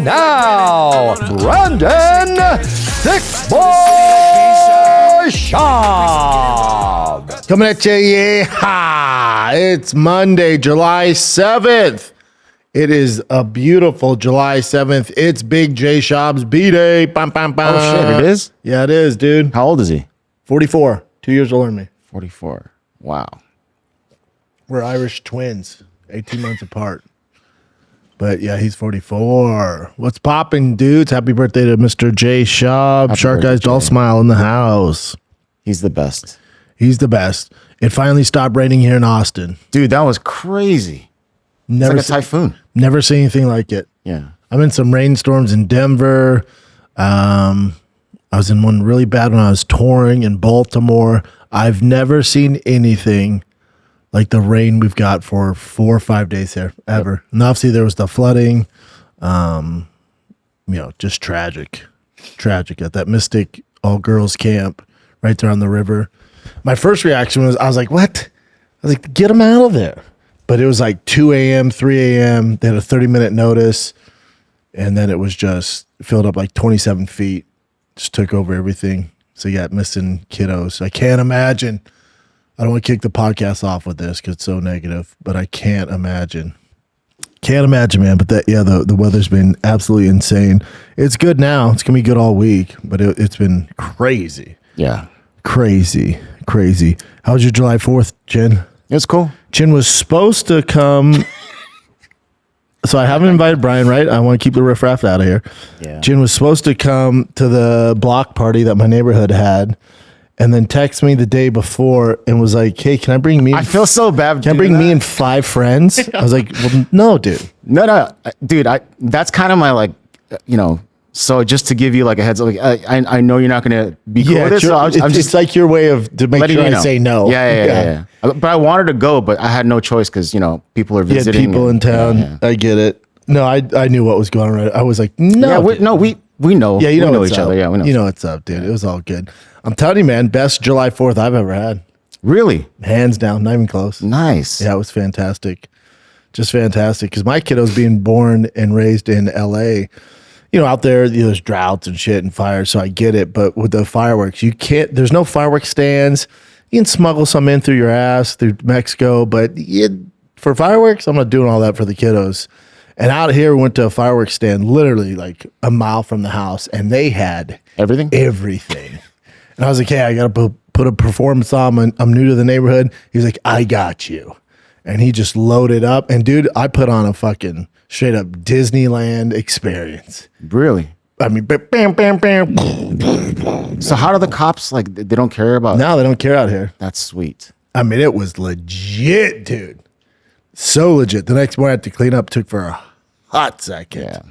And now, Brandon Thick Boy Schaub. Coming at you, yeah. It's Monday, July 7th. It is a beautiful July 7th. It's Big J Schaub's B-Day. Bam, bam, bam. Oh, shit, it is? Yeah, it is, dude. How old is he? 44. 2 years older than me. 44. Wow. We're Irish twins, 18 months apart. But yeah, he's 44. What's popping, dudes? Happy birthday to Mr. J Schaub. Shark Eyes Doll Smile in the house. He's the best. He's the best. It finally stopped raining here in Austin. Dude, that was crazy. Never It's like a typhoon. Never seen anything like it. Yeah. I'm in some rainstorms in Denver. I was in one really bad when I was touring in Baltimore. I've never seen anything like the rain we've got for 4 or 5 days here, ever. Yep. And obviously there was the flooding. Just tragic. Tragic at that Mystic all-girls camp right there on the river. My first reaction was, I was like, what? I was like, get them out of there. But it was like 2 a.m., 3 a.m. They had a 30-minute notice. And then it was just filled up like 27 feet. Just took over everything. So you got missing kiddos. I can't imagine. I don't want to kick the podcast off with this because it's so negative, but I can't imagine. Can't imagine, man. But the weather's been absolutely insane. It's good now. It's going to be good all week, but it's been crazy. Yeah. Crazy. How was your July 4th, Jen? It was cool. Jen was supposed to come. So I haven't invited Brian, right? I want to keep the riffraff out of here. Yeah. Jen was supposed to come to the block party that my neighborhood had, and then text me the day before and was like, "Hey, can I bring me?" I feel so bad. Can I bring me and 5 friends? I was like, "Well, no, dude." No, dude. That's kind of my So just to give you like a heads up, I know you're not going to be cool with it. So I'm just it's like your way of to make sure I say no. Yeah. But I wanted to go, but I had no choice because people are visiting. People in town. Yeah. I get it. No, I knew what was going on. I was like, no. Yeah, we know. Yeah, we know each other. Yeah, we know. You know what's up, dude. It was all good. I'm telling you, man, best July 4th I've ever had. Really? Hands down, not even close. Nice. Yeah, it was fantastic. Just fantastic. Because my kiddo's being born and raised in LA. Out there, there's droughts and shit and fires, so I get it. But with the fireworks, you can't, there's no fireworks stands. You can smuggle some in through your ass through Mexico, but for fireworks, I'm not doing all that for the kiddos. And out here, we went to a fireworks stand literally like a mile from the house, and they had everything. And I was like, hey, I got to put a performance on. I'm new to the neighborhood. He's like, I got you. And he just loaded up. And dude, I put on a fucking straight up Disneyland experience. Really? I mean, bam, bam, bam. So how do the cops, they don't care about? No, they don't care out here. That's sweet. I mean, it was legit, dude. So legit. The next morning I had to clean up, took for a hot second. Yeah.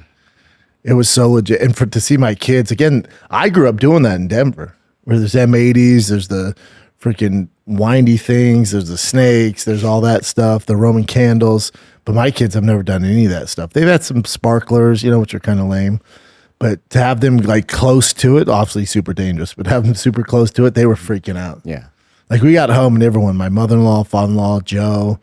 It was so legit. And to see my kids, again, I grew up doing that in Denver, where there's M80s, there's the freaking windy things, there's the snakes, there's all that stuff, the Roman candles. But my kids have never done any of that stuff. They've had some sparklers, which are kind of lame. But to have them close to it, obviously super dangerous, but have them super close to it, they were freaking out. Yeah. We got home and everyone, my mother-in-law, father-in-law, Joe,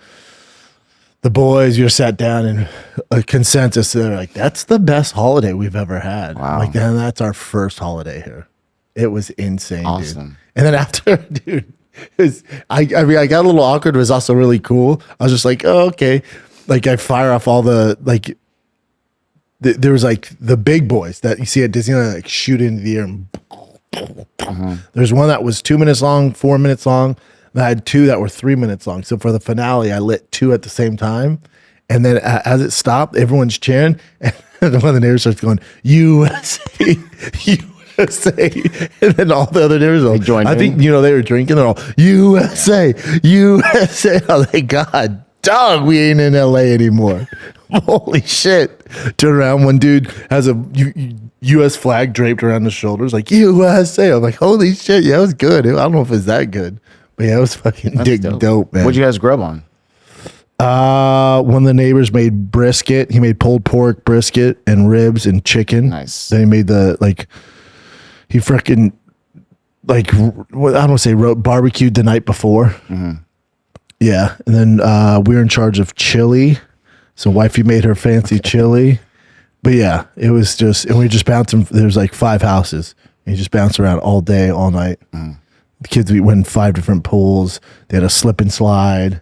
the boys, you're sat down and a consensus. They're like, that's the best holiday we've ever had. Wow. And that's our first holiday here. It was insane, awesome. Dude. And then after, dude, I got a little awkward. It was also really cool. I was just like, oh, okay. I fire off all the, there was the big boys that you see at Disneyland, shoot into the air. And There's one that was 2 minutes long, 4 minutes long. And I had 2 that were 3 minutes long. So for the finale, I lit 2 at the same time. And then as it stopped, everyone's cheering. And one of the neighbors starts going, USA, USA. And then all the other neighbors, I think, they were drinking. They're all, USA, USA. I was like, God, dog, we ain't in LA anymore. Holy shit. Turn around, one dude has a US flag draped around his shoulders, like USA. I'm like, holy shit, yeah, it was good. I don't know if it's that good, but yeah, it was fucking dope, man. What'd you guys grub on? One of the neighbors made brisket. He made pulled pork, brisket, and ribs and chicken. Nice. Then he made he freaking, I don't want to say barbecued the night before. Mm-hmm. Yeah. And then we were in charge of chili. So wifey made her fancy chili. But yeah, it was just, and we just bouncing. There's like 5 houses. And you just bounce around all day, all night. The kids, we went in 5 different pools. They had a slip and slide.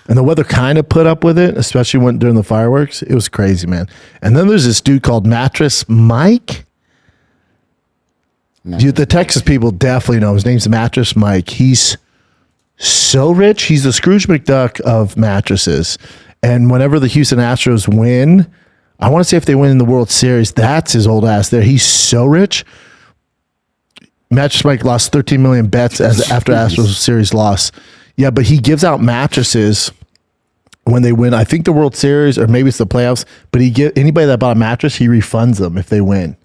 And the weather kind of put up with it, especially when during the fireworks. It was crazy, man. And then there's this dude called Mattress Mike. The Texas people definitely know. His name's Mattress Mike. He's so rich. He's the Scrooge McDuck of mattresses. And whenever the Houston Astros win, I want to say if they win in the World Series, that's his old ass there. He's so rich. Mattress Mike lost 13 million bets after Astros series loss. Yeah, but he gives out mattresses when they win. I think the World Series or maybe it's the playoffs. But anybody that bought a mattress, he refunds them if they win.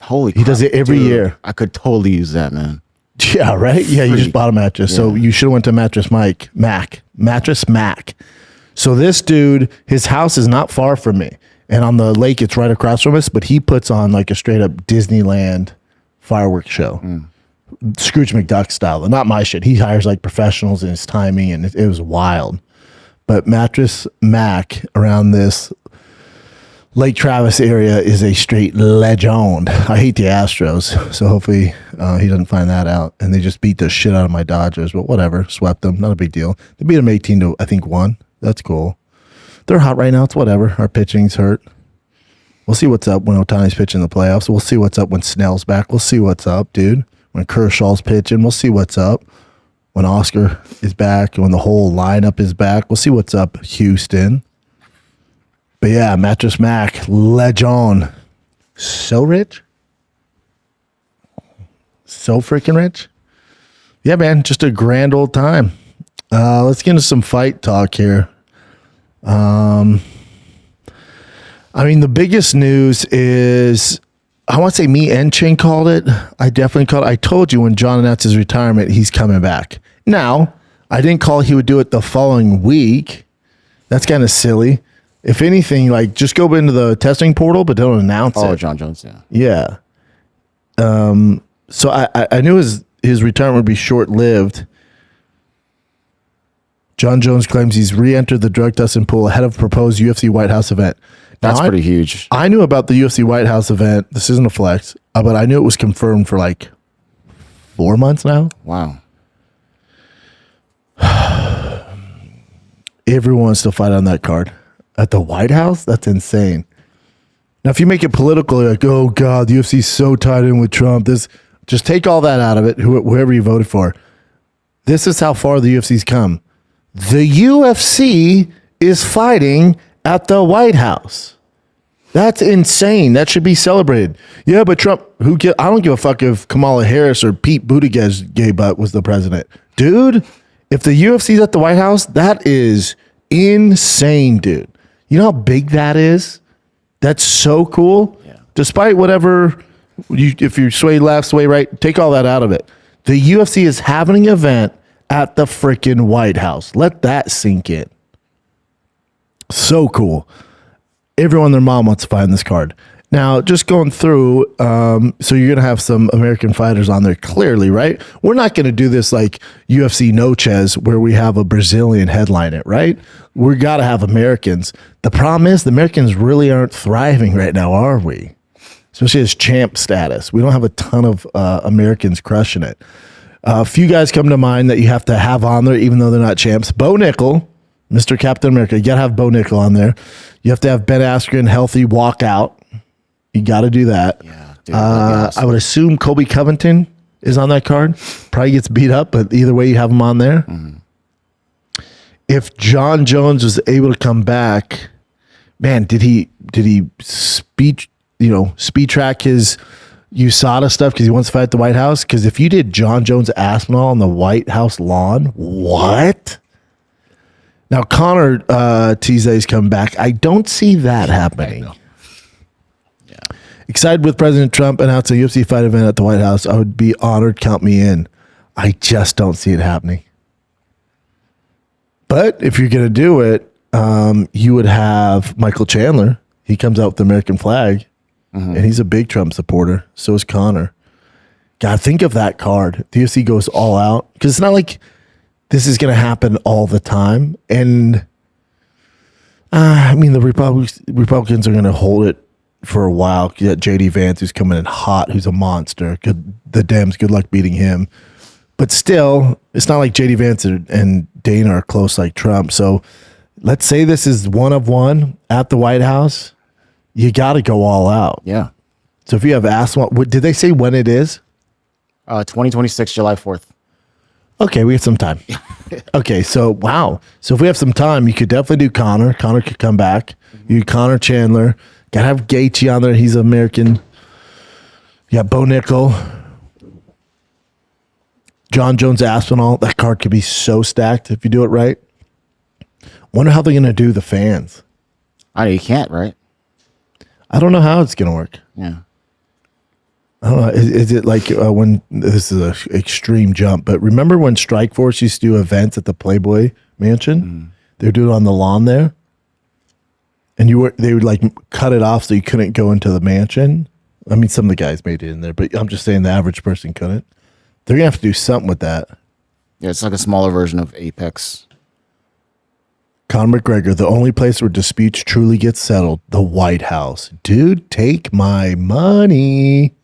Holy, he does it every year. I could totally use that, man. Yeah, right. Yeah, you just bought a mattress, so you should have went to Mattress Mac. So this dude, his house is not far from me, and on the lake, it's right across from us. But he puts on like a straight up Disneyland fireworks show, Scrooge McDuck style. Not my shit. He hires like professionals in his timing, and it was wild. But Mattress Mac around this Lake Travis area is a straight legend. I hate the Astros, so hopefully he doesn't find that out. And they just beat the shit out of my Dodgers, but whatever, swept them, not a big deal. They beat them 18 to I think 1. That's cool. They're hot right now. It's whatever. Our pitching's hurt. We'll see what's up when Ohtani's pitching the playoffs. We'll see what's up when Snell's back. We'll see what's up, dude. When Kershaw's pitching, we'll see what's up. When Oscar is back, when the whole lineup is back, we'll see what's up, Houston. But yeah, Mattress Mac, legend. So rich. So freaking rich. Yeah, man, just a grand old time. Let's get into some fight talk here. I mean, the biggest news is, I want to say me and Ching called it. I definitely called it. I told you when John announced his retirement, he's coming back. Now, I didn't call he would do it the following week. That's kind of silly. If anything, like just go into the testing portal, but don't announce it. Oh, Jon Jones, yeah. Yeah. So I knew his retirement would be short-lived. Jon Jones claims he's re-entered the drug testing pool ahead of proposed UFC White House event. That's pretty huge. I knew about the UFC White House event. This isn't a flex, but I knew it was confirmed for like 4 months now. Wow. Everyone wants to fight on that card. At the White House? That's insane. Now, if you make it political, you're like, oh, God, the UFC's so tied in with Trump. Just take all that out of it, whoever you voted for. This is how far the UFC's come. The UFC is fighting at the White House. That's insane. That should be celebrated. Yeah, but Trump, I don't give a fuck if Kamala Harris or Pete Buttigieg's gay butt was the president. Dude, if the UFC's at the White House, that is insane, dude. You know how big that is? That's so cool. Yeah. Despite whatever, if you sway left, sway right, take all that out of it. The UFC is having an event at the freaking White House. Let that sink in. So cool. Everyone and their mom wants to fight on this card. Now, just going through, so you're going to have some American fighters on there, clearly, right? We're not going to do this like UFC Noches where we have a Brazilian headline it, right? We got to have Americans. The problem is the Americans really aren't thriving right now, are we? Especially as champ status. We don't have a ton of Americans crushing it. A few guys come to mind that you have to have on there, even though they're not champs. Bo Nickel, Mr. Captain America. You got to have Bo Nickel on there. You have to have Ben Askren healthy walk out. You got to do that. Yeah, dude, I would assume Colby Covington is on that card. Probably gets beat up, but either way, you have him on there. Mm-hmm. If Jon Jones was able to come back, man, did he speed track his USADA stuff because he wants to fight at the White House? Because if you did Jon Jones Aspinall on the White House lawn, what? Now Connor Tizay's come back. I don't see that happening. Excited with President Trump announcing a UFC fight event at the White House. I would be honored. Count me in. I just don't see it happening. But if you're going to do it, you would have Michael Chandler. He comes out with the American flag, and he's a big Trump supporter. So is Connor. God, think of that card. The UFC goes all out. Because it's not like this is going to happen all the time. And, I mean, the Republicans are going to hold it for a while. You got JD Vance, who's coming in hot, who's a monster. The Dems, good luck beating him. But still, it's not like JD Vance and Dana are close like Trump. So let's say this is one of one at the White House. You got to go all out. Yeah. So if you have asked, did they say when it is? 2026, July 4th. Okay, we have some time. Okay, so wow. So if we have some time, you could definitely do Connor. Connor could come back. You do Connor Chandler. Gotta have Gaethje on there. He's American. You got Bo Nickel. Jon Jones Aspinall. That card could be so stacked if you do it right. Wonder how they're gonna do the fans. I know you can't, right? I don't know how it's gonna work. Yeah. I don't know. Is it like when this is an extreme jump? But remember when Strikeforce used to do events at the Playboy Mansion? They would do it on the lawn there, and they would like cut it off so you couldn't go into the mansion. I mean, some of the guys made it in there, but I'm just saying the average person couldn't. They're gonna have to do something with that. Yeah, it's like a smaller version of Apex. Conor McGregor, the only place where disputes truly get settled, the White House. Dude, take my money.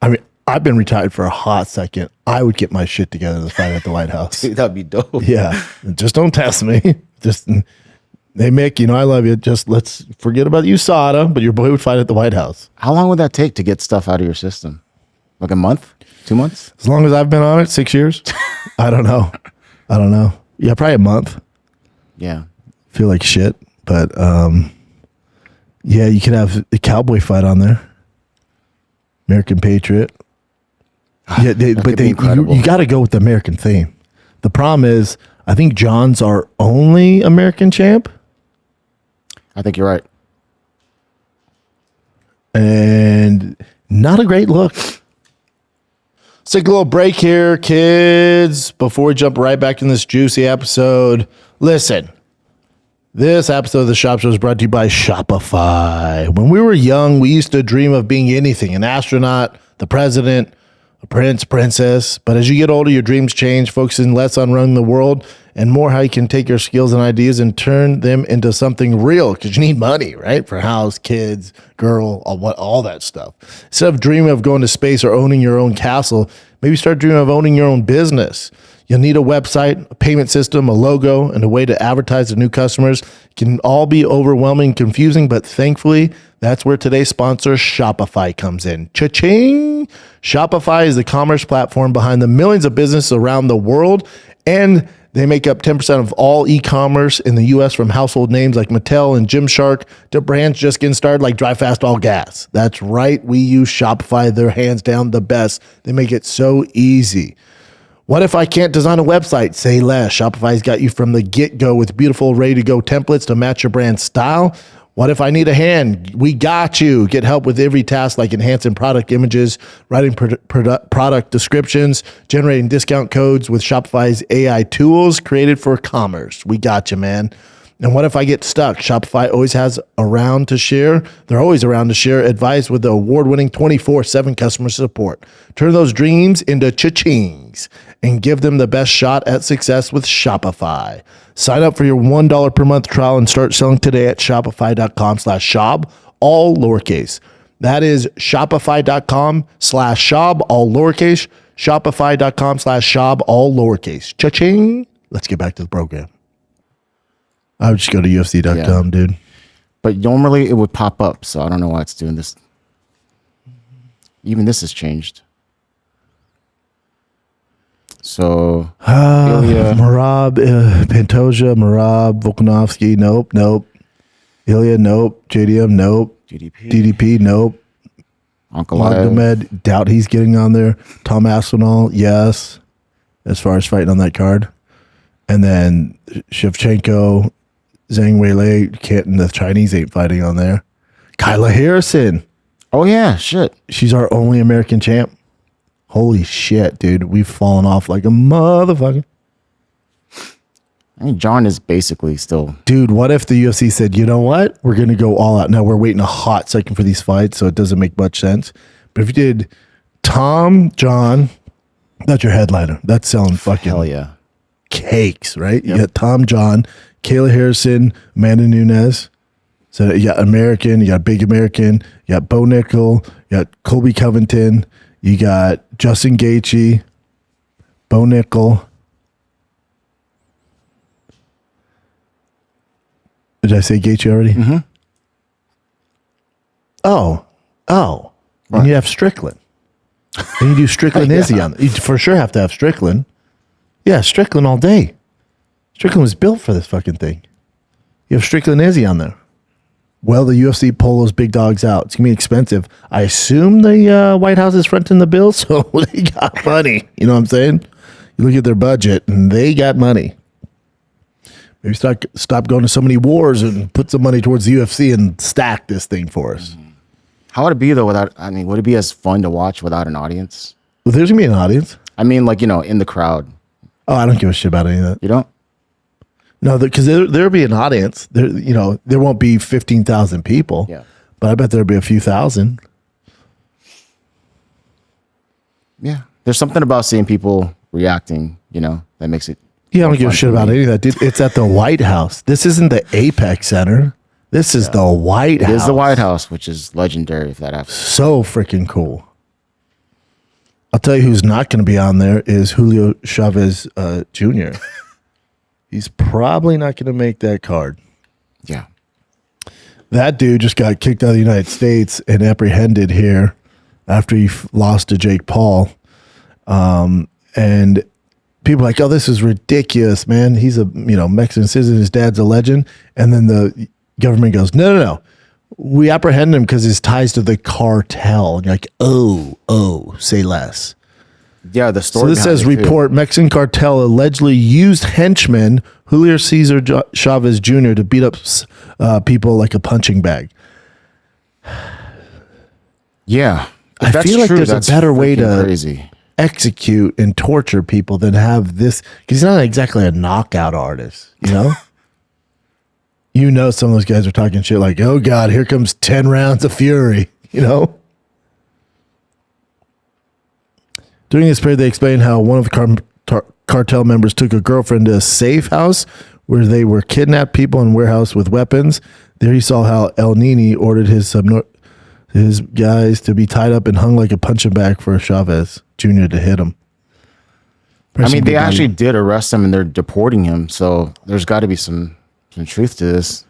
I mean, I've been retired for a hot second. I would get my shit together to fight at the White House. Dude, that'd be dope. Yeah. Just don't test me. Just, hey, Mick, you know I love you. Just let's forget about USADA, but your boy would fight at the White House. How long would that take to get stuff out of your system? Like a month? 2 months? As long as I've been on it, 6 years. I don't know. Yeah, probably a month. Yeah. Feel like shit. But yeah, you could have a cowboy fight on there. American Patriot. Yeah, you got to go with the American theme. The problem is, I think John's our only American champ. I think you're right. And not a great look. Let's take a little break here, kids, before we jump right back in this juicy episode. Listen, this episode of the Shop Show is brought to you by Shopify. When we were young, we used to dream of being anything, an astronaut, the president, a prince, princess. But as you get older, your dreams change, focusing less on running the world and more how you can take your skills and ideas and turn them into something real, because you need money, right? For house, kids, girl, all that stuff. Instead of dreaming of going to space or owning your own castle, maybe start dreaming of owning your own business. You'll need a website, a payment system, a logo, and a way to advertise to new customers. It can all be overwhelming and confusing, but thankfully, that's where today's sponsor, Shopify, comes in. Cha-ching! Shopify is the commerce platform behind the millions of businesses around the world, and they make up 10% of all e-commerce in the U.S., from household names like Mattel and Gymshark to brands just getting started like Drive Fast All Gas. That's right. We use Shopify. They're hands down the best. They make it so easy. What if I can't design a website? Say less. Shopify's got you from the get-go with beautiful, ready-to-go templates to match your brand style. What if I need a hand? We got you. Get help with every task like enhancing product images, writing product descriptions, generating discount codes with Shopify's AI tools created for commerce. We got you, man. And what if I get stuck? Shopify always has around to share. They're always around to share advice with the award-winning 24/7 customer support. Turn those dreams into cha-chings and give them the best shot at success with Shopify. Sign up for your $1 per month trial and start selling today at shopify.com/Schaub, all lowercase. That is shopify.com/Schaub, all lowercase. Shopify.com/Schaub, all lowercase. Cha-ching. Let's get back to the program. I would just go to UFC.com, dude. But normally it would pop up, so I don't know why it's doing this. Even this has changed. So, Merab, Pantoja, Merab, Volkanovski, nope. Ilya, nope. JDM, nope. DDP, nope. Magomedov, doubt he's getting on there. Tom Aspinall, yes. As far as fighting on that card. And then Shevchenko, Zhang Weili, the Chinese ain't fighting on there. Kyla Harrison. Oh, yeah, shit. She's our only American champ. Holy shit, dude. We've fallen off like a motherfucker. I mean, John is basically still... Dude, what if the UFC said, you know what? We're going to go all out. Now, we're waiting a hot second for these fights, so it doesn't make much sense. But if you did Tom, John, that's your headliner. That's selling fucking... Hell yeah. Cakes, right? Yep. You got Tom, John, Kayla Harrison, Amanda Nunes, So you got American, you got Big American, you got Bo Nickel, you got Colby Covington, you got Justin Gaethje, Bo Nickel. Did I say Gaethje already? Mm-hmm. Oh. Right. And you have Strickland. And you do Strickland Izzy on. You for sure have to have Strickland. Yeah, Strickland all day. Strickland was built for this fucking thing. You have Strickland Izzy on there. Well, the UFC pull those big dogs out. It's going to be expensive. I assume the White House is fronting the bill, so they got money. You know what I'm saying? You look at their budget, and they got money. Maybe stop going to so many wars and put some money towards the UFC and stack this thing for us. How would it be, though, would it be as fun to watch without an audience? Well, there's going to be an audience. I mean, like, in the crowd. Oh, I don't give a shit about any of that. You don't? No, because there'll be an audience. There won't be 15,000 people. Yeah. But I bet there'll be a few thousand. Yeah. There's something about seeing people reacting, that makes it. Yeah, I don't give a shit about any of that, dude. It's at the White House. This isn't the Apex Center. This is the White House. It is the White House, which is legendary if that happens. So freaking cool. I'll tell you who's not going to be on there is Julio Chavez Jr. He's probably not going to make that card. Yeah. That dude just got kicked out of the United States and apprehended here after he lost to Jake Paul. And people are like, oh, this is ridiculous, man. He's a Mexican citizen. His dad's a legend. And then the government goes, no. We apprehend him because his ties to the cartel. And you're like, oh, say less. Yeah, the story. So this says report Mexican cartel allegedly used henchman Julio Cesar Chavez Jr. to beat up people like a punching bag. Yeah. I feel like there's a better way to crazy. Execute and torture people than have this, because he's not exactly a knockout artist, some of those guys are talking shit like, oh God, here comes 10 rounds of fury, During this period, they explained how one of the cartel members took a girlfriend to a safe house where they were kidnapped people and warehoused with weapons. There he saw how El Nini ordered his guys to be tied up and hung like a punching bag for Chavez Jr. to hit him. They actually did arrest him and they're deporting him. So there's got to be some truth to this.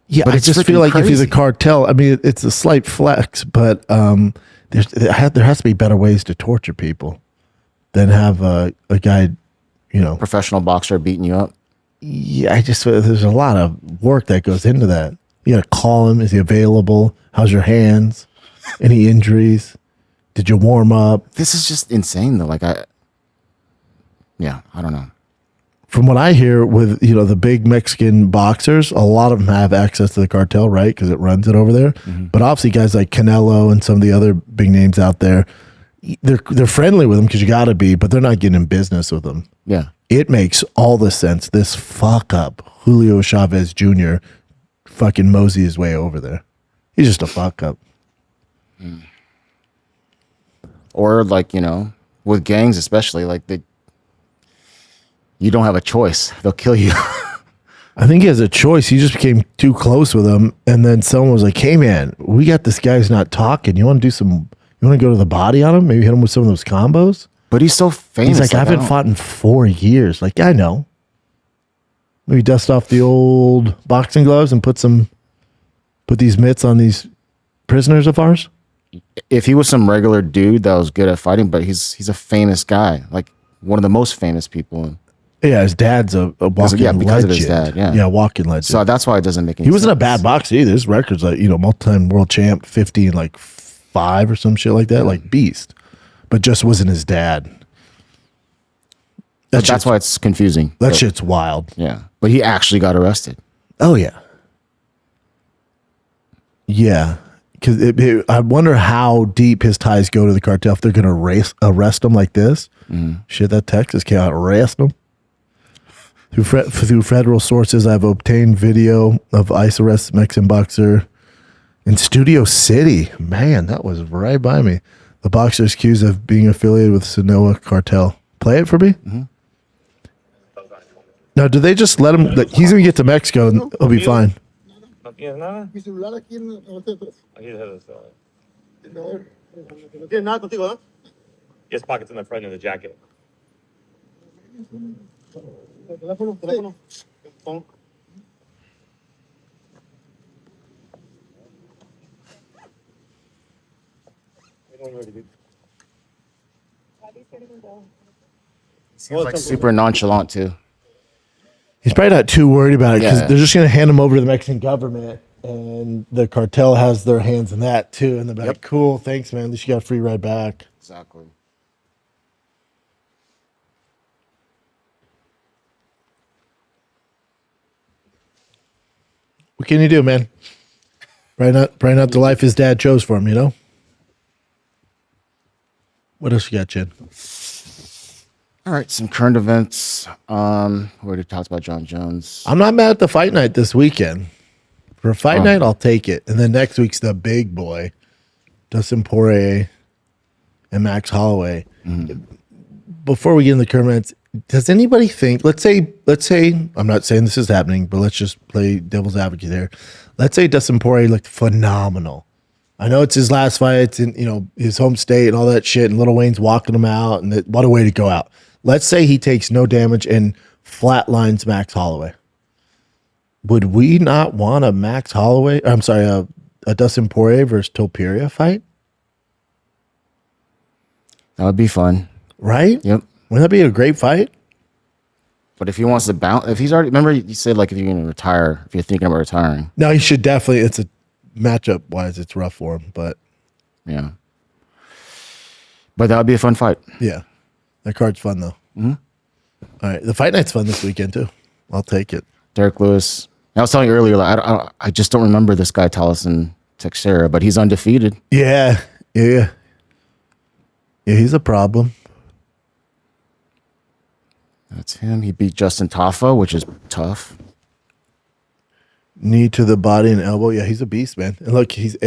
Yeah, but I just feel like if you're the cartel, it's a slight flex, but there has to be better ways to torture people than have a guy, professional boxer beating you up. Yeah, there's a lot of work that goes into that. You got to call him. Is he available? How's your hands? Any injuries? Did you warm up? This is just insane, though. I don't know. From what I hear with, the big Mexican boxers, a lot of them have access to the cartel, right? Because it runs it over there. Mm-hmm. But obviously guys like Canelo and some of the other big names out there, they're friendly with them because you got to be, but they're not getting in business with them. Yeah. It makes all the sense. This fuck up, Julio Chavez Jr. fucking mosey his way over there. He's just a fuck up. Mm. Or with gangs especially, you don't have a choice. They'll kill you. I think he has a choice. He just became too close with him. And then someone was like, hey, man, we got this guy who's not talking. You want to go to the body on him? Maybe hit him with some of those combos? But he's so famous. He's like, I haven't fought in 4 years. Like, yeah, I know. Maybe dust off the old boxing gloves and put these mitts on these prisoners of ours? If he was some regular dude that was good at fighting, but he's a famous guy. Like, one of the most famous people. Yeah, his dad's a walking legend. Because of his dad, yeah. Yeah, walking legend. So that's why it doesn't make any sense. He wasn't a bad boxer either. His record's like, multi-time world champ, 50 and 5 or some shit like that, like beast. But just wasn't his dad. That's why it's confusing. That shit's wild. Yeah. But he actually got arrested. Oh, yeah. Yeah. Because I wonder how deep his ties go to the cartel if they're going to arrest him like this. Mm-hmm. Shit, that Texas can't arrest him. Through federal sources, I've obtained video of ICE arrests Mexican boxer in Studio City. Man, that was right by me. The boxer is accused of being affiliated with Sinaloa cartel. Play it for me. Mm-hmm. Now, do they just let him? He's going to get to Mexico and he'll be fine. ¿Tienes nada? Mi celular aquí en la parte de atrás. Aquí déjalo. No tienes nada contigo, ¿no? Yes, pockets in the front of the jacket. Teléfono. Pon. Seems like super nonchalant too. He's probably not too worried about it because Yeah. they're just going to hand him over to the Mexican government, and the cartel has their hands in that too. And they're like, "Cool, thanks, man. At least you got a free ride back." Exactly. What can you do, man? Probably not the life his dad chose for him, you know? What else you got, Jen? All right, some current events. We already talked about Jon Jones. I'm not mad at the fight night this weekend. For a fight night, I'll take it. And then next week's the big boy, Dustin Poirier and Max Holloway. Before we get into the current events, does anybody think, let's say, I'm not saying this is happening, but let's just play devil's advocate there. Let's say Dustin Poirier looked phenomenal. I know it's his last fight. It's in, his home state and all that shit, and Lil Wayne's walking him out, and what a way to go out. Let's say he takes no damage and flatlines Max Holloway. Would we not want a Max Holloway? I'm sorry, a Dustin Poirier versus Topuria fight? That would be fun. Right? Yep. Wouldn't that be a great fight? But if he wants to bounce, if he's already, remember you said like if you're going to retire, if you're thinking about retiring. No, he should definitely. It's a matchup wise, it's rough for him, but Yeah. But that would be a fun fight. yeah, that card's fun though. All right, the fight night's fun this weekend too. I'll take it. Derrick Lewis. I was telling you earlier, like, I just don't remember this guy, Tallison Teixeira, but he's undefeated. Yeah. He's a problem. That's him. He beat Justin Tafa, which is tough. Knee to the body and elbow. Yeah, he's a beast, man. And look, he's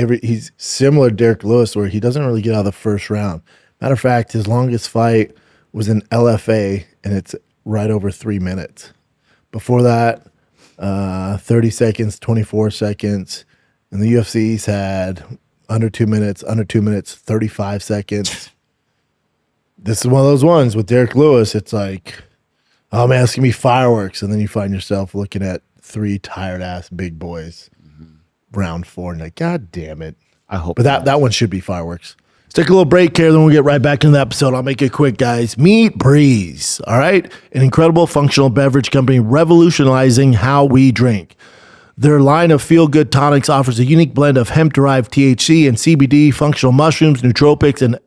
similar to Derrick Lewis, where he doesn't really get out of the first round. Matter of fact, his longest fight was in LFA, and it's right over 3 minutes. Before that, 30 seconds, 24 seconds. In the UFC, he's had under 2 minutes, 35 seconds. This is one of those ones with Derrick Lewis. It's like, oh man, it's gonna be fireworks, and then you find yourself looking at 3 tired ass big boys, round 4, and like, God damn it! I hope. But that one should be fireworks. Let's take a little break here, then we'll get right back into the episode. I'll make it quick, guys. Meet Breeze, all right? An incredible functional beverage company revolutionizing how we drink. Their line of feel-good tonics offers a unique blend of hemp-derived THC and CBD, functional mushrooms, nootropics, and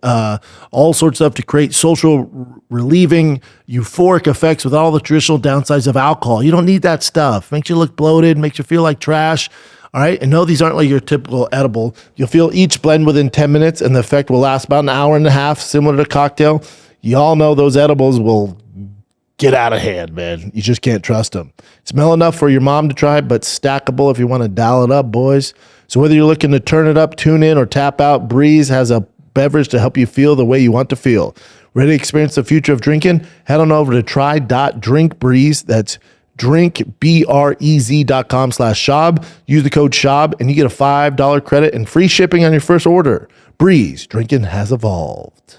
all sorts of stuff to create social relieving, euphoric effects without all the traditional downsides of alcohol. You don't need that stuff. Makes you look bloated, makes you feel like trash. All right, and no, these aren't like your typical edible. You'll feel each blend within 10 minutes, and the effect will last about an hour and a half, similar to a cocktail. You all know those edibles will get out of hand, man. You just can't trust them. Smell enough for your mom to try, but stackable if you want to dial it up, boys. So whether you're looking to turn it up, tune in, or tap out, Breeze has a beverage to help you feel the way you want to feel. Ready to experience the future of drinking? Head on over to try.drinkbreeze. That's drinkbrez.com/Schaub. Use the code Schaub and you get a $5 credit and free shipping on your first order. Breeze, drinking has evolved.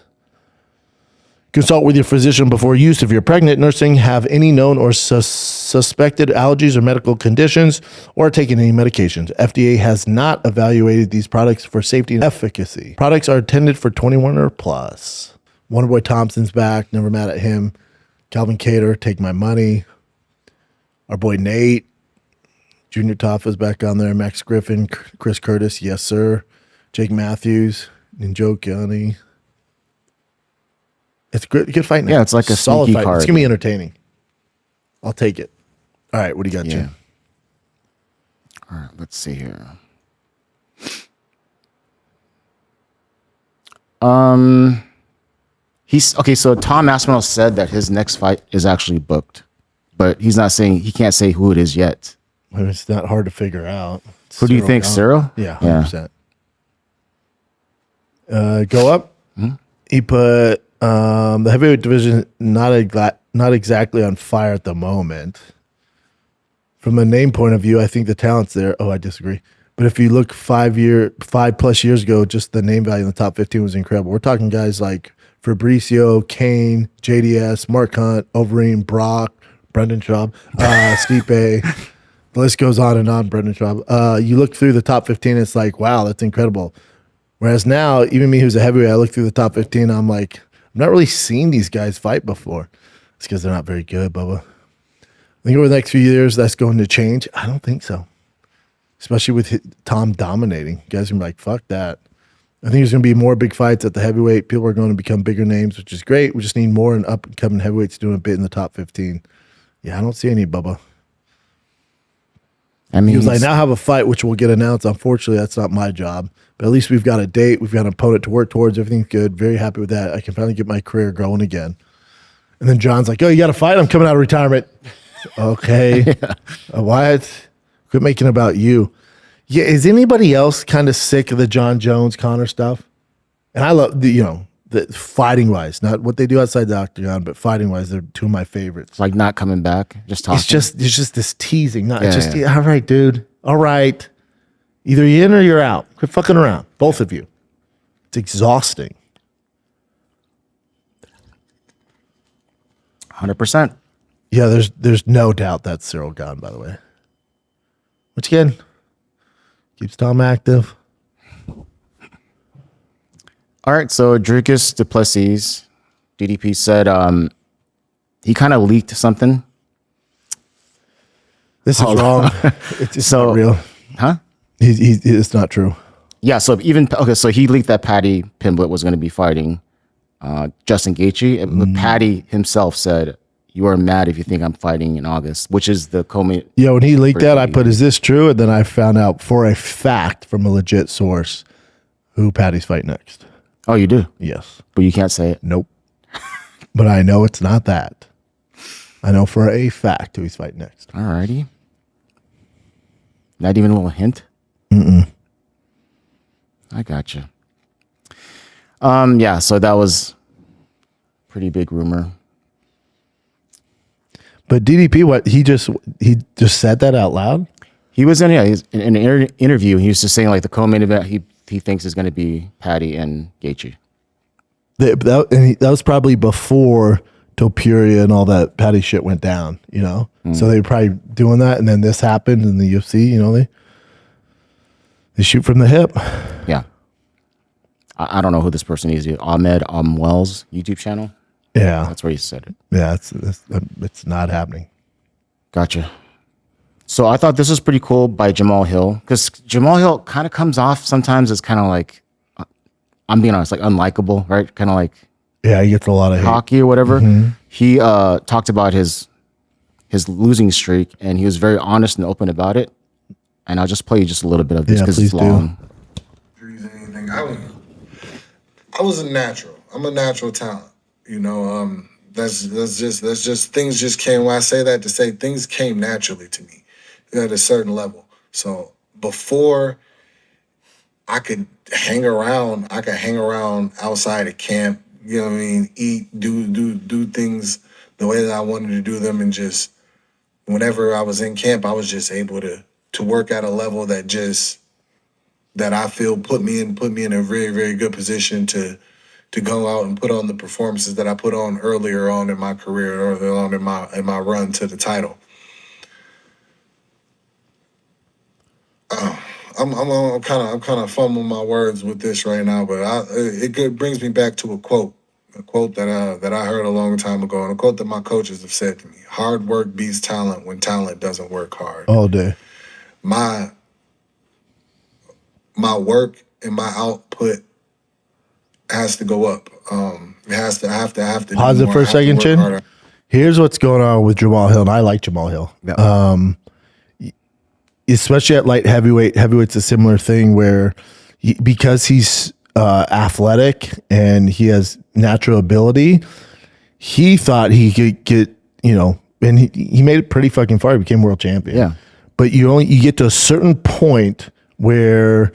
Consult with your physician before use if you're pregnant, nursing, have any known or suspected allergies or medical conditions, or taking any medications. FDA has not evaluated these products for safety and efficacy. Products are intended for 21 or plus. Wonderboy Thompson's back. Never mad at him. Calvin Cater, Take My Money. Our boy Nate. Junior Toffa's back on there. Max Griffin, Chris Curtis, yes sir. Jake Matthews, and Joe Gunny. It's good fight night. Yeah, it's like a solid sneaky fight. card. It's gonna be entertaining. I'll take it. All right, what do you got, Jim? All right, let's see here. He's okay. So Tom Aspinall said that his next fight is actually booked, but he can't say who it is yet. I mean, it's not hard to figure out. Who do you think, Cyril? Yeah, 100%. Go up. He put the heavyweight division not exactly on fire at the moment. from a name point of view, I think the talent's there. Oh, I disagree. But if you look 5+ years ago, just the name value in the top 15 was incredible. We're talking guys like Fabricio, Kane, JDS, Mark Hunt, Overeem, Brock, Brendan Schaub, Stipe. The list goes on and on, Brendan Schaub. You look through the top 15, it's like, wow, that's incredible. Whereas now, even me who's a heavyweight, I look through the top 15, I'm like, I've not really seen these guys fight before. It's because they're not very good, Bubba. I think over the next few years, that's going to change. I don't think so. Especially with Tom dominating. You guys are going to be like, fuck that. I think there's going to be more big fights at the heavyweight. People are going to become bigger names, which is great. We just need more and up-and-coming heavyweights doing a bit in the top 15. Yeah, I don't see any, Bubba. I mean, He was like, now have a fight, which will get announced. Unfortunately, that's not my job. But at least we've got a date. We've got an opponent to work towards. Everything's good. Very happy with that. I can finally get my career going again. And then John's like, oh, you got to fight? I'm coming out of retirement. Okay. What? Quit making it about you. Yeah, is anybody else kind of sick of the Jon Jones, Connor stuff? And I love, the fighting-wise, not what they do outside the octagon, but fighting-wise, they're two of my favorites. like not coming back, just talking. It's just this teasing. Not just all right, dude. All right. Either you're in or you're out. Quit fucking around. Both of you. It's exhausting. 100%. Yeah, there's no doubt that's Cyril Gahn, by the way. Which again keeps Tom active. All right, so Dricus Du Plessis, DDP said he kind of leaked something. This is wrong. It's So- not real. Huh? It's not true. Yeah, so so he leaked that Paddy Pimblett was going to be fighting Justin Gaethje. But Paddy himself said, "You are mad if you think I'm fighting in August," which is the co-main. Yeah, when he leaked that, I put, is this true? And then I found out for a fact from a legit source who Paddy's fight next. Oh, you do, Yes. but you can't say it. Nope. But I know it's not that. I know for a fact who he's fighting next. All righty. Not even a little hint. I got you. Yeah. So that was pretty big rumor. But DDP, what he just said that out loud? He was in an interview. He was just saying like the co-main event he thinks is going to be Paddy and Gaethje. That was probably before Topuria and all that Paddy shit went down, So they were probably doing that, and then this happened in the UFC, they shoot from the hip. Yeah. I don't know who this person is. Ahmed Amwell's YouTube channel. Yeah. That's where he said it. Yeah, it's not happening. Gotcha. So I thought this was pretty cool by Jamahal Hill, because Jamahal Hill kind of comes off sometimes as kind of like, I'm being honest, like unlikable, right? Kind of like Yeah, he gets a lot of hate. hockey or whatever. He talked about his losing streak, and he was very honest and open about it. And I'll just play you just a little bit of this Yeah, because it's please do. long. Injuries or anything. I was a natural. I'm a natural talent. That's just things just came. When I say that to say things came naturally to me at a certain level. So before I could hang around outside of camp, eat, do things the way that I wanted to do them, and just whenever I was in camp, I was just able to work at a level that I feel put me in a very, very good position to go out and put on the performances that I put on earlier on in my career, earlier on in my run to the title. I'm kind of fumbling my words with this right now, but it brings me back to a quote that I heard a long time ago, and a quote that my coaches have said to me: "Hard work beats talent when talent doesn't work hard." All day. My work and my output has to go up. It has to have to do Pause it more. for I a have to second, work Chin. harder. Here's what's going on with Jamahal Hill, and I like Jamahal Hill. Especially at light heavyweight. Heavyweight's a similar thing where because he's athletic and he has natural ability, he thought he could get, and he made it pretty fucking far. He became world champion. Yeah. But you get to a certain point where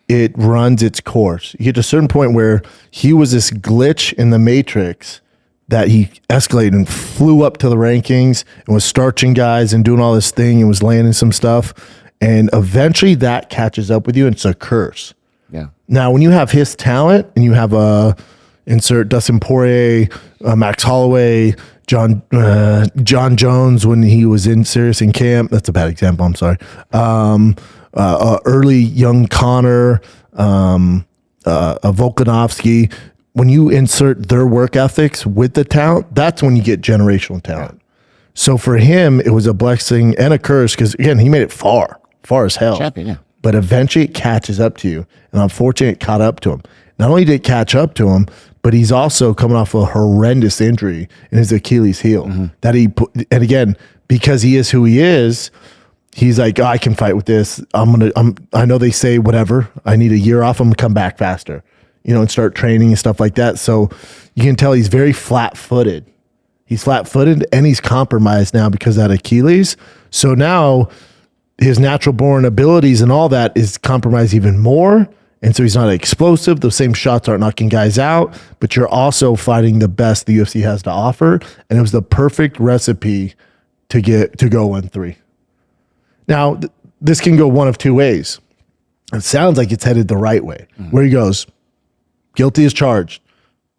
it runs its course. You get to a certain point where he was this glitch in the matrix that he escalated and flew up to the rankings and was starching guys and doing all this thing and was landing some stuff. And eventually that catches up with you, and it's a curse. Yeah. Now, when you have his talent and you have insert Dustin Poirier, Max Holloway, Jon Jones when he was serious in camp. That's a bad example. I'm sorry. Early young Connor, Volkanovski. When you insert their work ethics with the talent, that's when you get generational talent. So for him, it was a blessing and a curse because, again, he made it far as hell. Champion, yeah. But eventually it catches up to you. And unfortunately, it caught up to him. Not only did it catch up to him, but he's also coming off a horrendous injury in his Achilles heel. That and again, because he is who he is, he's like, I can fight with this. I know they say whatever. I need a year off. I'm gonna come back faster, and start training and stuff like that. So you can tell he's very flat-footed. He's flat-footed and he's compromised now because of that Achilles. So now his natural born abilities and all that is compromised even more. And so he's not explosive. Those same shots aren't knocking guys out, but you're also fighting the best the UFC has to offer. And it was the perfect recipe to go 1-3. Now, this can go one of two ways. It sounds like it's headed the right way, where he goes, guilty as charged,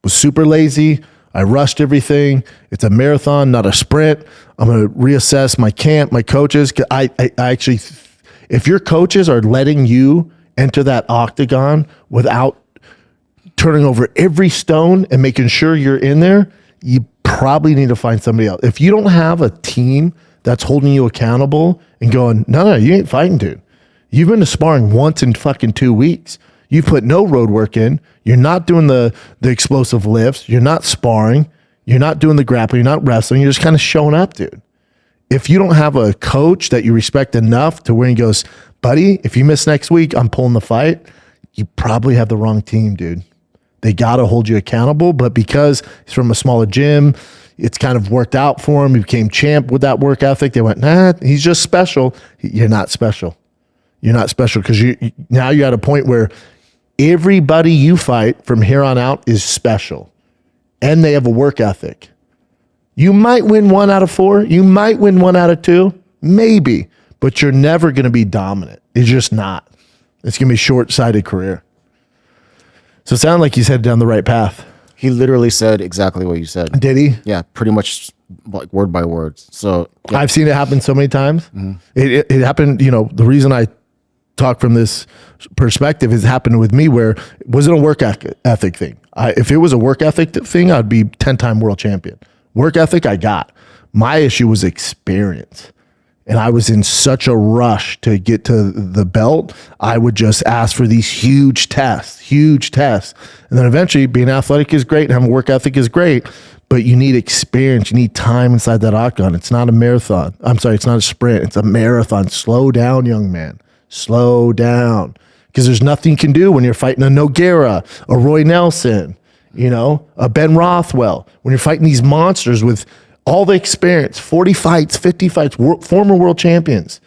was super lazy. I rushed everything. It's a marathon, not a sprint. I'm going to reassess my camp, my coaches. I actually, if your coaches are letting you enter that octagon without turning over every stone and making sure you're in there, you probably need to find somebody else. If you don't have a team that's holding you accountable and going, no, you ain't fighting, dude. You've been to sparring once in fucking 2 weeks. You put no road work in. You're not doing the explosive lifts. You're not sparring. You're not doing the grappling. You're not wrestling. You're just kind of showing up, dude. If you don't have a coach that you respect enough to where he goes, buddy, if you miss next week, I'm pulling the fight, you probably have the wrong team, dude. They got to hold you accountable, but because he's from a smaller gym, it's kind of worked out for him. He became champ with that work ethic. They went, nah, he's just special. You're not special. You're not special because now you're at a point where everybody you fight from here on out is special, and they have a work ethic. You might win 1 out of 4. You might win 1 out of 2, maybe, but you're never going to be dominant. It's just not. It's going to be a short-sighted career. So it sounded like he's headed down the right path. He literally said exactly what you said. Did he? Yeah, pretty much like word by word. So yeah. I've seen it happen so many times. It happened, the reason I talk from this perspective has happened with me where it wasn't a work ethic thing. If it was a work ethic thing, I'd be 10-time world champion. Work ethic, I got. My issue was experience. And I was in such a rush to get to the belt, I would just ask for these huge tests. And then eventually being athletic is great and having a work ethic is great, but you need experience. You need time inside that octagon. It's not a marathon. I'm sorry, it's not a sprint. It's a marathon. Slow down, young man. Slow down. Because there's nothing you can do when you're fighting a Nogueira, a Roy Nelson, a Ben Rothwell. When you're fighting these monsters with all the experience, 40 fights, 50 fights, former world champions.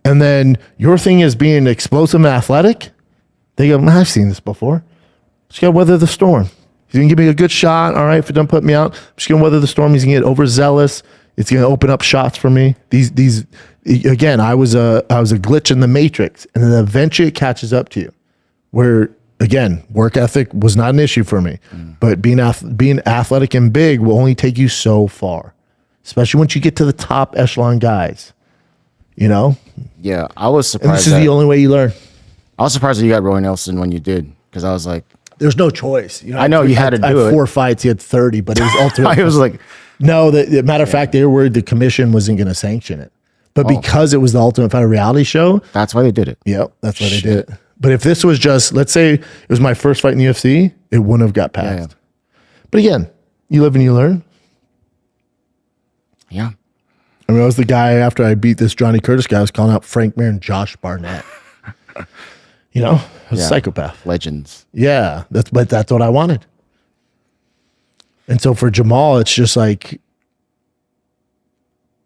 And then your thing is being explosive and athletic. They go, I've seen this before. Just got to weather the storm. He's going to give me a good shot. All right, if it doesn't put me out, I'm just going to weather the storm. He's going to get overzealous. It's going to open up shots for me. These again, I was a glitch in the matrix. And then eventually it catches up to you. Where, again, work ethic was not an issue for me. But being athletic and big will only take you so far. Especially once you get to the top echelon guys, Yeah, I was And surprised. this is the only way you learn. I was surprised that you got Roy Nelson when you did, because I was like, There's no choice. I know you had to I do had it. 4 fights. He had 30, but it was ultimate. I was like, no. The matter of fact, they were worried the commission wasn't going to sanction it, but because it was the Ultimate Fighter reality show, that's why they did it. yep, that's why they did it. But if this was just, let's say it was my first fight in the UFC, it wouldn't have got passed. But again, you live and you learn. Yeah. I mean, I was the guy after I beat this Johnny Curtis guy. I was calling out Frank Mir and Josh Barnett. I was a psychopath. Legends. Yeah, that's what I wanted. And so for Jamahal, it's just like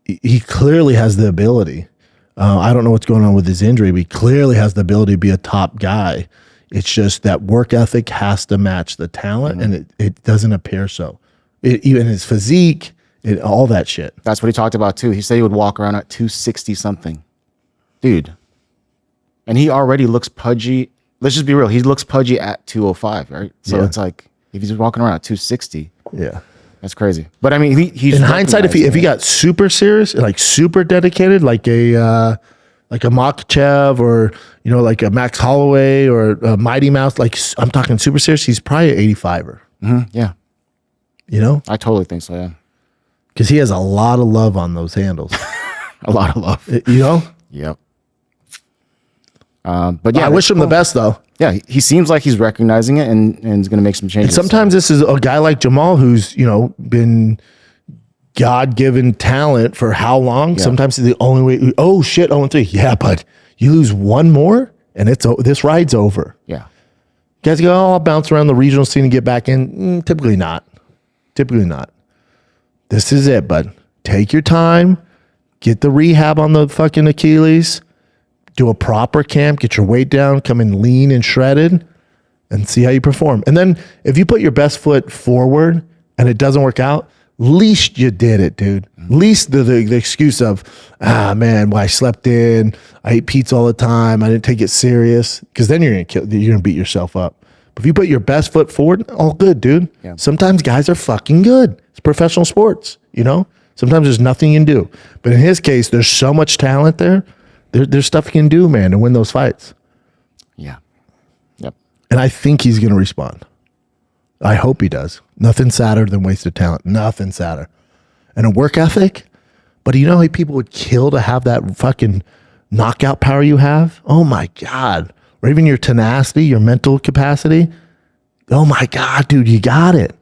he clearly has the ability. I don't know what's going on with his injury, but he clearly has the ability to be a top guy. It's just that work ethic has to match the talent, and it doesn't appear so. Even his physique, all that shit. That's what he talked about too. He said he would walk around at 260 something. Dude. And he already looks pudgy. Let's just be real. He looks pudgy at 205, right? So it's like, if he's walking around at 260, Yeah. that's crazy. But I mean, he's In hindsight, if he recognizing got super serious, like super dedicated, like a Makachev or like a Max Holloway or a Mighty Mouse, like I'm talking super serious, he's probably an 85er. it. Yeah, I totally think so. Yeah, because he has a lot of love on those handles. a lot of love. Yep. But yeah, I wish him the best though. Yeah, he seems like he's recognizing it and is going to make some changes. Sometimes this is a guy like Jamahal who's been God-given talent for how long? Yeah. Sometimes it's the only way. Oh shit, 0-3. Yeah, but you lose one more and this ride's over. Yeah. Guys go, I'll bounce around the regional scene and get back in. Typically not. This is it, bud. Take your time. Get the rehab on the fucking Achilles. Do a proper camp. Get your weight down. Come in lean and shredded and see how you perform. And then if you put your best foot forward and it doesn't work out, least you did it, dude. Least the excuse of, man, well, I slept in. I ate pizza all the time. I didn't take it serious. Because then you're gonna beat yourself up. But if you put your best foot forward, all good, dude. Yeah. Sometimes guys are fucking good. It's professional sports, Sometimes there's nothing you can do. But in his case, there's so much talent there. There's stuff you can do, man, to win those fights. Yeah. Yep. And I think he's going to respond. I hope he does. Nothing sadder than wasted talent. Nothing sadder. And a work ethic. But you know how many people would kill to have that fucking knockout power you have? Oh my God. Or even your tenacity, your mental capacity. Oh my God, dude, you got it.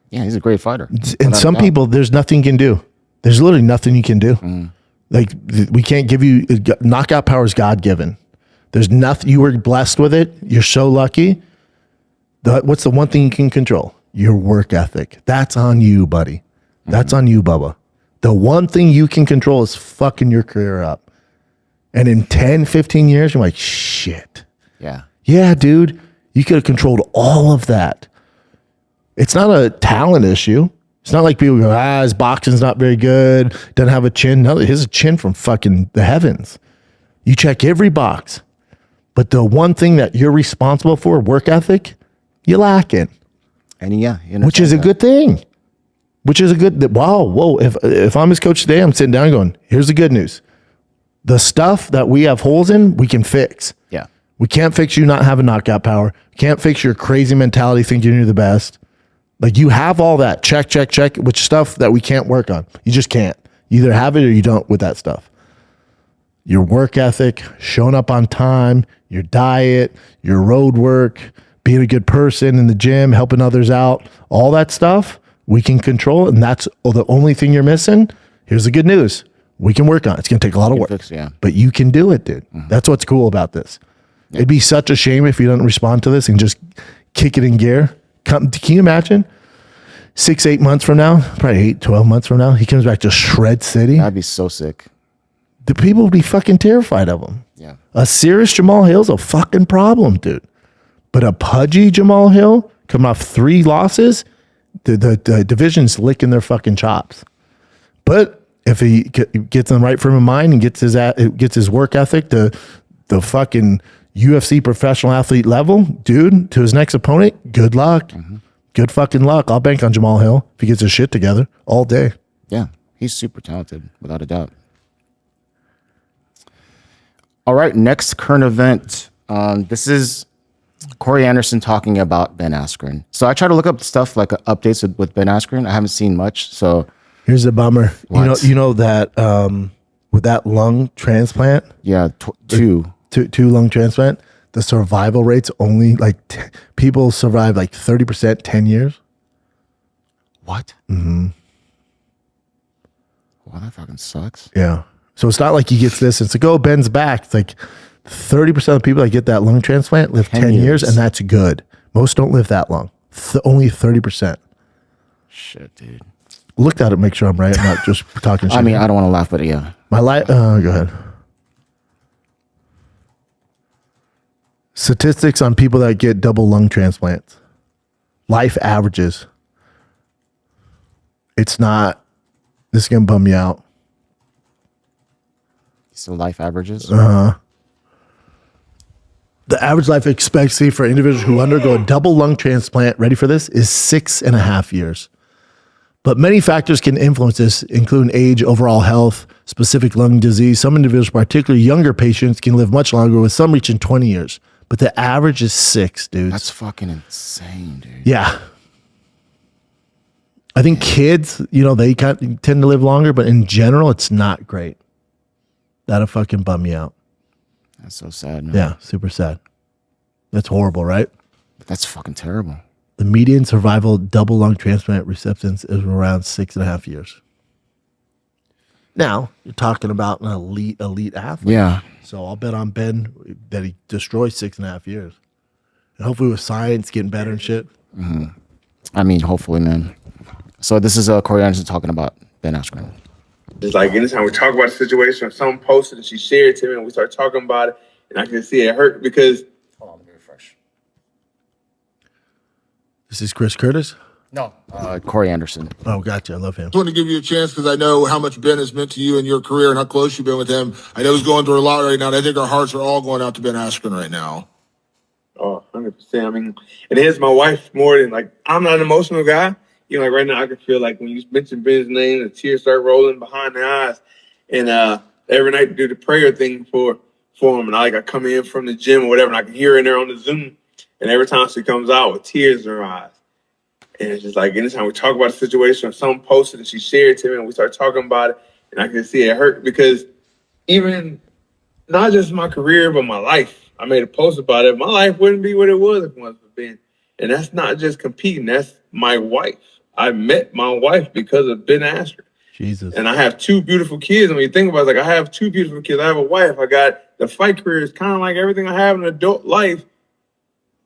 Yeah, he's a great fighter. And some people, there's nothing you can do. There's literally nothing you can do. Like, we can't give you, knockout power is God-given. There's nothing, you were blessed with it. You're so lucky. What's the one thing you can control? Your work ethic. That's on you, buddy. That's on you, Bubba. The one thing you can control is fucking your career up. And in 10, 15 years, you're like, shit. Yeah. Yeah, dude. You could have controlled all of that. It's not a talent issue. It's not like people go, his boxing's not very good, doesn't have a chin. No, he has a chin from fucking the heavens. You check every box. But the one thing that you're responsible for, work ethic, you lack it. And yeah, Which is a good thing. Whoa. If I'm his coach today, I'm sitting down going, here's the good news. The stuff that we have holes in, we can fix. Yeah. We can't fix you not having knockout power. Can't fix your crazy mentality thinking you're the best. Like, you have all that. Check, which stuff that we can't work on. You just can't. You either have it or you don't with that stuff. Your work ethic, showing up on time, your diet, your road work, being a good person in the gym, helping others out, all that stuff we can control. And that's the only thing you're missing. Here's the good news. We can work on it. It's going to take a lot of work. But you can do it, dude. That's what's cool about this. Yeah. It'd be such a shame if you don't respond to this and just kick it in gear. Can you imagine 6-8 months from now, probably 8-12 months from now, he comes back to Shred City? That'd be so sick. The people would be fucking terrified of him. Yeah. A serious Jamahal Hill's a fucking problem, dude. But a pudgy Jamahal Hill coming off 3 losses, the division's licking their fucking chops. But if he gets in the right frame of mind and gets his work ethic to the fucking UFC professional athlete level, dude, to his next opponent, good luck. Good fucking luck. I'll bank on Jamahal Hill if he gets his shit together all day. Yeah, he's super talented, without a doubt. All right, next current event. This is Corey Anderson talking about Ben Askren. So I try to look up stuff like updates with Ben Askren. I haven't seen much. So here's the bummer. What? You know that with that lung transplant. Yeah, two lung transplant. The survival rate's only people survive 30%, 10 years. What? Wow, that fucking sucks. Yeah. So it's not like he gets this. It's like, oh, Ben's back. It's like 30% of the people that get that lung transplant live 10 years, and that's good. Most don't live that long. Only 30%. Shit, dude. Look at it, make sure I'm right. I'm not just talking shit. I mean, I don't want to laugh, but yeah. Go ahead. Statistics on people that get double lung transplants. Life averages. It's not. This is gonna bum you out. So life averages. The average life expectancy for individuals who undergo a double lung transplant, ready for this, is 6.5 years. But many factors can influence this, including age, overall health, specific lung disease. Some individuals, particularly younger patients, can live much longer, with some reaching 20 years. But the average is 6, dude. That's fucking insane, dude. Yeah. I think kids, they tend to live longer, but in general, it's not great. That'll fucking bum you out. That's so sad, man. Yeah, super sad. That's horrible, right? That's fucking terrible. The median survival double lung transplant receptance is around 6.5 years. Now, you're talking about an elite athlete. Yeah. So I'll bet on Ben that he destroys 6.5 years. And hopefully with science getting better and shit. Mm-hmm. I mean, hopefully, man. So this is Corey Anderson talking about Ben Askren. It's like anytime we talk about the situation, or someone posted and she shared it to me and we start talking about it, and I can see it hurt because. Hold on, let me refresh. This is Chris Curtis? No. Corey Anderson. Oh, gotcha. I love him. I just want to give you a chance because I know how much Ben has meant to you in your career and how close you've been with him. I know he's going through a lot right now, and I think our hearts are all going out to Ben Askren right now. Oh, 100%. I mean, and here's my wife more than I'm not an emotional guy. Right now I can feel like when you mention Ben's name, the tears start rolling behind the eyes. And every night to do the prayer thing for him. And I come in from the gym or whatever, and I can hear her in there on the Zoom. And every time she comes out with tears in her eyes. And it's just like anytime we talk about the situation, or someone posted and she shared it to me and we start talking about it, and I can see it hurt because even not just my career, but my life. I made a post about it. My life wouldn't be what it was if it wasn't for Ben. And that's not just competing. That's my wife. I met my wife because of Ben Askren. Jesus. And I have 2 beautiful kids. And when you think about it, I have 2 beautiful kids. I have a wife. I got the fight career. It's kind of like everything I have in adult life.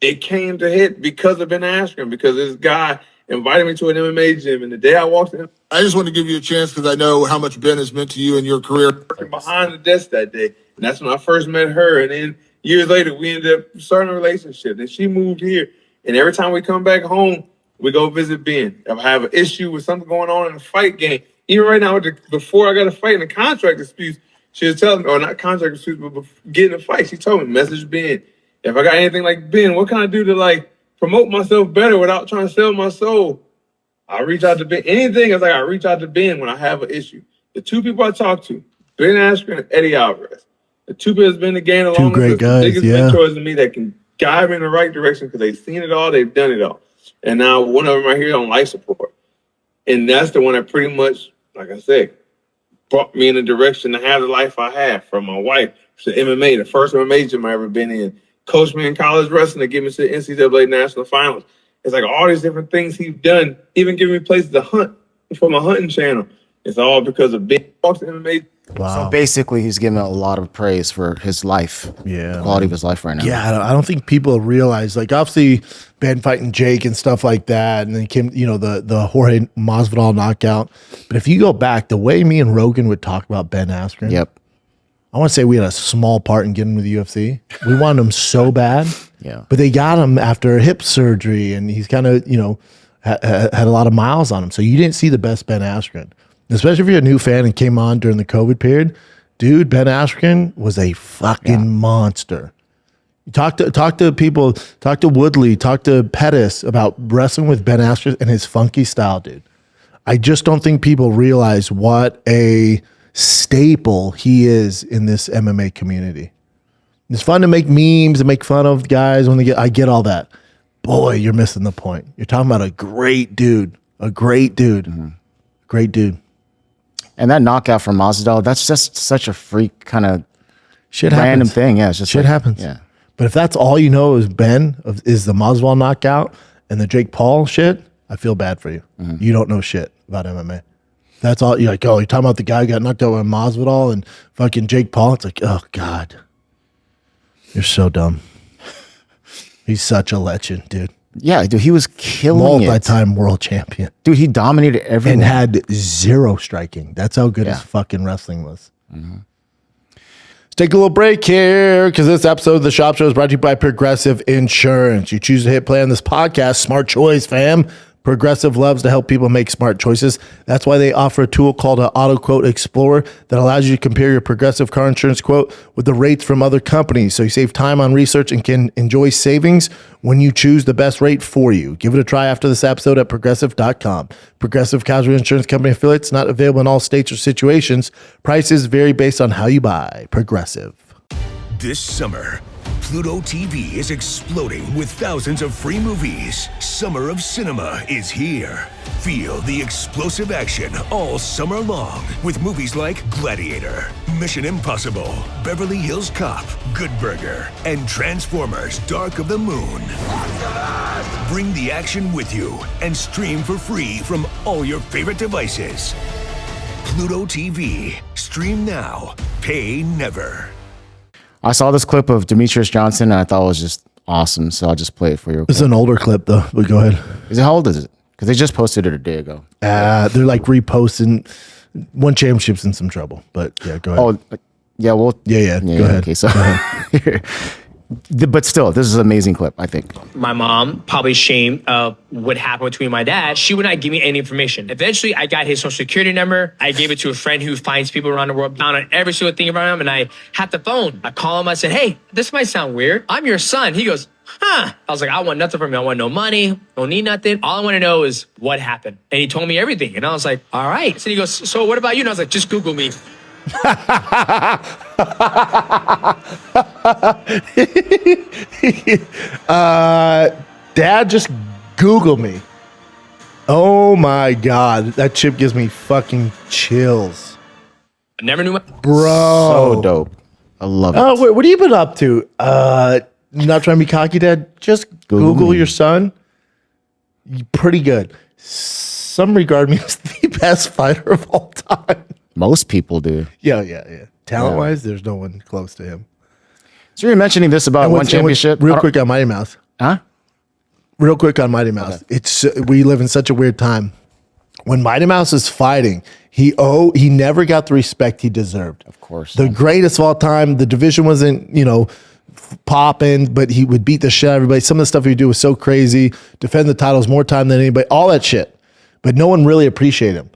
It came to hit because of Ben Askren, because this guy invited me to an MMA gym. And the day I walked in, I just want to give you a chance because I know how much Ben has meant to you in your career. working behind the desk that day. And that's when I first met her. And then years later, we ended up starting a relationship. And she moved here. And every time we come back home, we go visit Ben. If I have an issue with something going on in the fight game, even right now, before I got a fight in the contract disputes, she was telling me, or not contract disputes, but getting a fight, she told me, message Ben. If I got anything like Ben, what can I do to promote myself better without trying to sell my soul? I reach out to Ben. Anything is I reach out to Ben when I have an issue. The 2 people I talk to, Ben Askren and Eddie Alvarez. The 2 people that's been in the game along great guys, the biggest mentors to me that can guide me in the right direction because they've seen it all, they've done it all. And now one of them right here on life support. And that's the one that pretty much, like I said, brought me in the direction to have the life I have, from my wife to MMA, the first MMA gym I ever been in, coached me in college wrestling to get me to the NCAA National Finals. It's all these different things he's done, even giving me places to hunt for my hunting channel. It's all because of big MMA. Wow. So basically, he's giving a lot of praise for his life, the quality of his life right now. Yeah, I don't think people realize, obviously, Ben fighting Jake and stuff like that, and then came, the Jorge Masvidal knockout. But if you go back, the way me and Rogan would talk about Ben Askren, Yep. I want to say we had a small part in getting him to the UFC. We wanted him so bad, Yeah. but they got him after hip surgery, and he's kind of, had a lot of miles on him. So you didn't see the best Ben Askren. Especially if you're a new fan and came on during the COVID period, dude, Ben Askren was a fucking monster. You talk to people, talk to Woodley, talk to Pettis about wrestling with Ben Askren and his funky style, dude. I just don't think people realize what a staple he is in this MMA community. It's fun to make memes and make fun of guys when I get all that. Boy, you're missing the point. You're talking about a great dude, great dude. And that knockout from Masvidal, that's just such a freak kind of Shit random happens. thing. Yeah, it's just Shit happens. Yeah. But if that's all you know is is the Masvidal knockout and the Jake Paul shit, I feel bad for you. You don't know shit about MMA. That's all. You're you're talking about the guy who got knocked out by Masvidal and fucking Jake Paul. It's oh God, you're so dumb. He's such a legend, dude. Yeah, dude, he was killing it. Multi-time world champion. Dude, he dominated everyone. And had 0 striking. That's how good his fucking wrestling was. Let's take a little break here because this episode of the Shop Show is brought to you by Progressive Insurance. You choose to hit play on this podcast. Smart choice, fam. Progressive loves to help people make smart choices. That's why they offer a tool called an Auto Quote Explorer that allows you to compare your Progressive car insurance quote with the rates from other companies. So you save time on research and can enjoy savings when you choose the best rate for you. Give it a try after this episode at progressive.com. Progressive Casualty Insurance Company affiliates, not available in all states or situations. Prices vary based on how you buy. Progressive. This summer, Pluto TV is exploding with thousands of free movies. Summer of Cinema is here. Feel the explosive action all summer long with movies like Gladiator, Mission Impossible, Beverly Hills Cop, Good Burger, and Transformers: Dark of the Moon. Bring the action with you and stream for free from all your favorite devices. Pluto TV. Stream now. Pay never. I saw this clip of Demetrius Johnson and I thought it was just awesome, so I'll just play it for you. It's an older clip, though, but go ahead. How old is it? Because they just posted it a day ago. They're like reposting. One championship's in some trouble, but yeah, go ahead. Oh, yeah, well. Yeah, go ahead. Okay, so. But still, this is an amazing clip, I think. My mom, probably ashamed of what happened between my dad, she would not give me any information. Eventually, I got his social security number. I gave it to a friend who finds people around the world, found out every single thing about him, and I had the phone. I call him, I said, hey, this might sound weird. I'm your son. He goes, huh. I was like, I want nothing from you. I want no money, don't need nothing. All I want to know is what happened. And he told me everything. And I was like, all right. So he goes, so what about you? And I was like, just Google me. Dad, just Google me. Oh my God, that chip gives me fucking chills. I never knew. Bro, So dope. I love it. Oh, wait, what have you been up to? Not trying to be cocky, Dad. Just Google your son. Pretty good. Some regard me as the best fighter of all time. Most people do. Yeah. Talent wise, there's no one close to him. So you're mentioning this about one championship. Real quick on Mighty Mouse. Huh? Real quick on Mighty Mouse. Okay. We live in such a weird time. When Mighty Mouse is fighting, he never got the respect he deserved. Of course. The greatest of all time. The division wasn't, popping, but he would beat the shit out of everybody. Some of the stuff he would do was so crazy. Defend the titles more time than anybody. All that shit. But no one really appreciated him.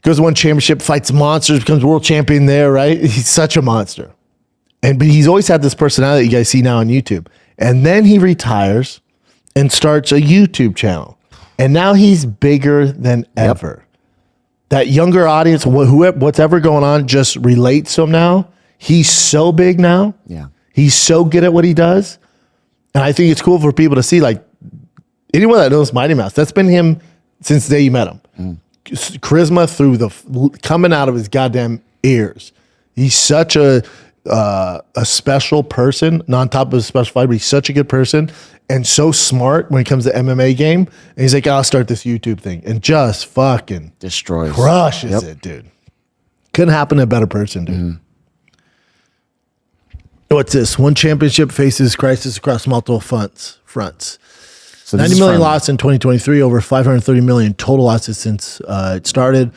Goes to one championship, fights monsters, becomes world champion there, right? He's such a monster. But he's always had this personality you guys see now on YouTube. And then he retires and starts a YouTube channel. And now he's bigger than ever. That younger audience, what's ever going on, just relates to him now. He's so big now. Yeah. He's so good at what he does. And I think it's cool for people to see, like, anyone that knows Mighty Mouse, that's been him since the day you met him. Charisma through coming out of his goddamn ears. He's such a special person, on top of a special fighter, but he's such a good person and so smart when it comes to MMA game. And he's like, I'll start this YouTube thing, and just fucking destroys, crushes it, dude. Couldn't happen to a better person, dude. What's this? One championship faces crisis across multiple fronts. So 90 million loss in 2023, over 530 million total losses since it started.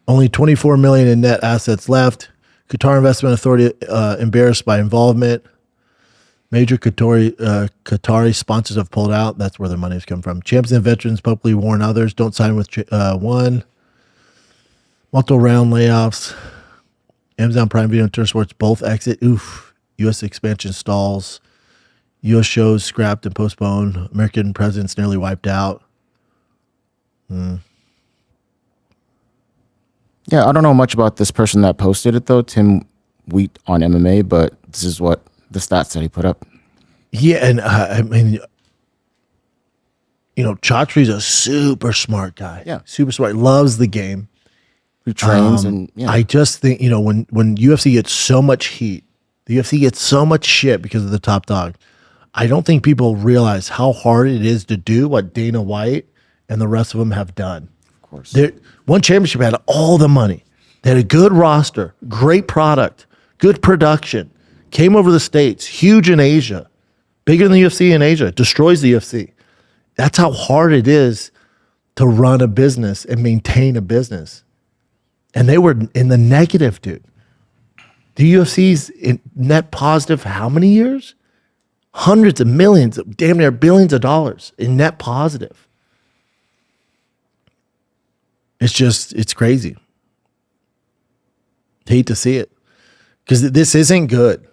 Only 24 million in net assets left. Qatar Investment Authority embarrassed by involvement. Major Qatari sponsors have pulled out. That's where their money's come from. Champions and veterans publicly warn others don't sign with one. Multiple round layoffs. Amazon Prime Video and Turner Sports both exit. Oof. U.S. expansion stalls. U.S. shows scrapped and postponed. American presidents nearly wiped out. Yeah, I don't know much about this person that posted it, though, Tim Wheat on MMA, but this is what the stats that he put up. Yeah, and I mean, Chatri's a super smart guy. Yeah. Super smart. Loves the game. Who trains and I just think, when UFC gets so much heat, the UFC gets so much shit because of the top dog. I don't think people realize how hard it is to do what Dana White and the rest of them have done. Of course. One championship had all the money. They had a good roster, great product, good production. Came over the States, huge in Asia, bigger than the UFC in Asia, destroys the UFC. That's how hard it is to run a business and maintain a business. And they were in the negative, dude. The UFC's in net positive how many years? Hundreds of millions, damn near billions of dollars in net positive. It's crazy. Hate to see it because this isn't good.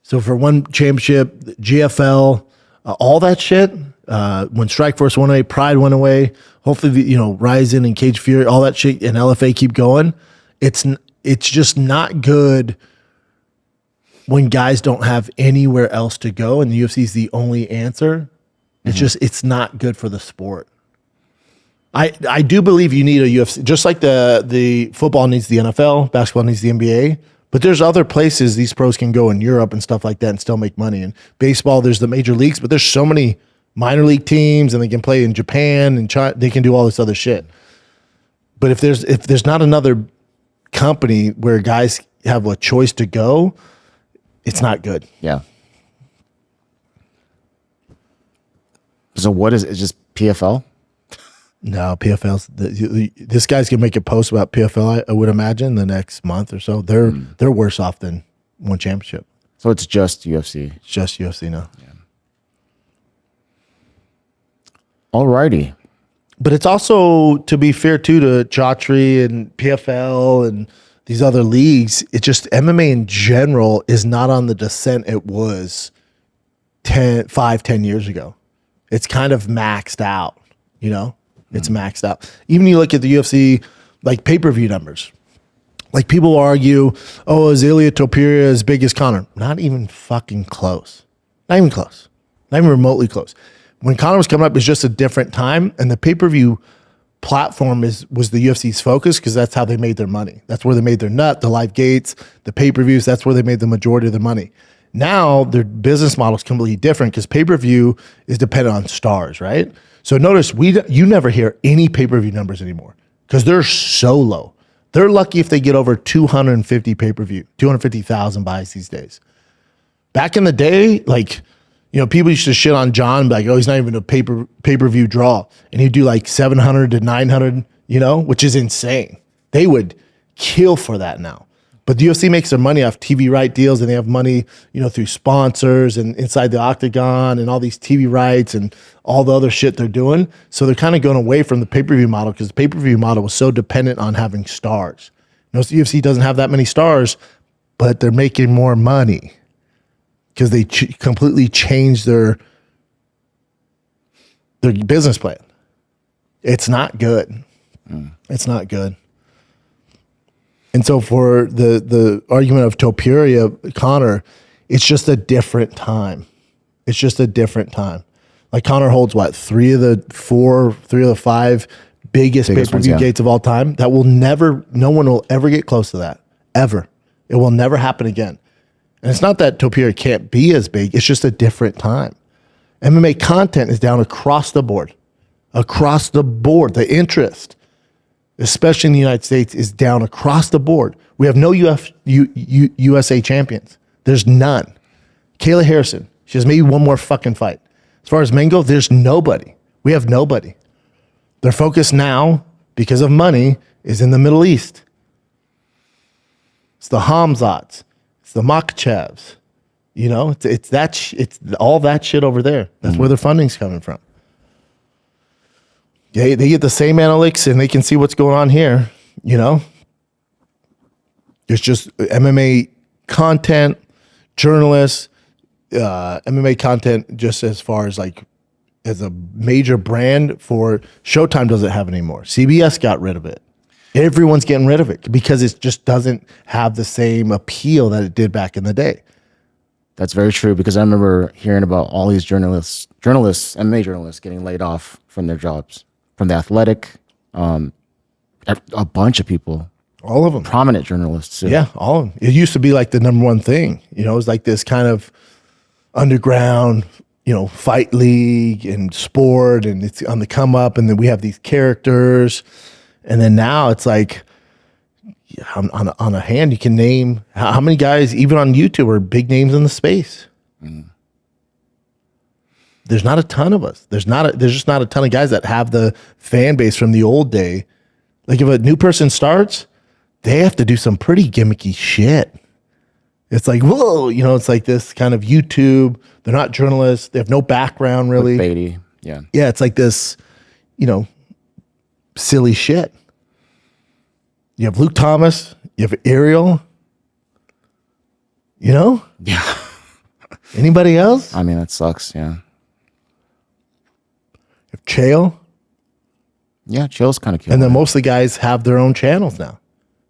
So for one championship, GFL, all that shit, when Strikeforce went away, Pride went away, hopefully, Ryzen and Cage Fury, all that shit and LFA keep going. It's just not good when guys don't have anywhere else to go and the UFC is the only answer. It's not good for the sport. I do believe you need a UFC, just like the football needs the NFL, basketball needs the NBA. But there's other places these pros can go in Europe and stuff like that and still make money. And baseball, there's the major leagues, but there's so many minor league teams and they can play in Japan and China. They can do all this other shit. But if there's not another company where guys have a choice to go, it's not good. Yeah. So what is it? Just PFL? No, PFL's this guy's gonna make a post about PFL. I would imagine the next month or so. They're worse off than one championship. So it's just UFC. It's just UFC now. Yeah. Alrighty. But it's also, to be fair too, to Chatri and PFL and these other leagues, it's just MMA in general is not on the descent it was 10 years ago. It's kind of maxed out, It's maxed out. Even you look at the UFC, like pay-per-view numbers. Like people argue, is Ilia Topuria as big as Conor? Not even fucking close. Not even close. Not even remotely close. When Conor was coming up, it was just a different time, and the pay-per-view platform was the UFC's focus because that's how they made their money. That's where they made their nut, the live gates, the pay-per-views. That's where they made the majority of their money. Now their business model is completely different because pay-per-view is dependent on stars, right? So notice you never hear any pay-per-view numbers anymore because they're so low. They're lucky if they get over 250 pay-per-view, 250,000 buys these days. Back in the day, people used to shit on John, like, he's not even a pay-per-view draw. And he'd do like 700 to 900, which is insane. They would kill for that now. But the UFC makes their money off TV right deals, and they have money, through sponsors and inside the octagon and all these TV rights and all the other shit they're doing. So they're kind of going away from the pay-per-view model because the pay-per-view model was so dependent on having stars. The UFC doesn't have that many stars, but they're making more money because they completely changed their business plan. It's not good. It's not good. And so for the argument of Topuria, Conor, it's just a different time. It's just a different time. Like Conor holds three of the five biggest pay-per-view gates of all time. No one will ever get close to that. Ever. It will never happen again. And it's not that Topuria can't be as big. It's just a different time. MMA content is down across the board. Across the board. The interest, especially in the United States, is down across the board. We have no USA champions. There's none. Kayla Harrison, she has maybe one more fucking fight. As far as men go, there's nobody. We have nobody. Their focus now, because of money, is in the Middle East. It's the Hamzats. It's the Makhachevs. It's all that shit over there. That's where their funding's coming from. They get the same analytics and they can see what's going on here, There's just MMA content, journalists, MMA content just as far as as a major brand for Showtime doesn't have it anymore. CBS got rid of it. Everyone's getting rid of it because it just doesn't have the same appeal that it did back in the day. That's very true because I remember hearing about all these journalists, MMA journalists getting laid off from their jobs. From The Athletic, a bunch of people. All of them. Prominent journalists. Too. Yeah, all of them. It used to be like the number one thing. It was like this kind of underground, fight league and sport, and it's on the come up, and then we have these characters. And then now it's like, on a hand, you can name how many guys, even on YouTube, are big names in the space. There's not a ton of us. There's just not a ton of guys that have the fan base from the old day. Like if a new person starts, they have to do some pretty gimmicky shit. It's like, whoa, it's like this kind of YouTube. They're not journalists. They have no background really. Clickbaity. Yeah. Yeah, it's like this, silly shit. You have Luke Thomas. You have Ariel. You know? Yeah. Anybody else? I mean, that sucks. Yeah. You have Chael. Yeah, Chael's kind of cute. And then most of the guys have their own channels now.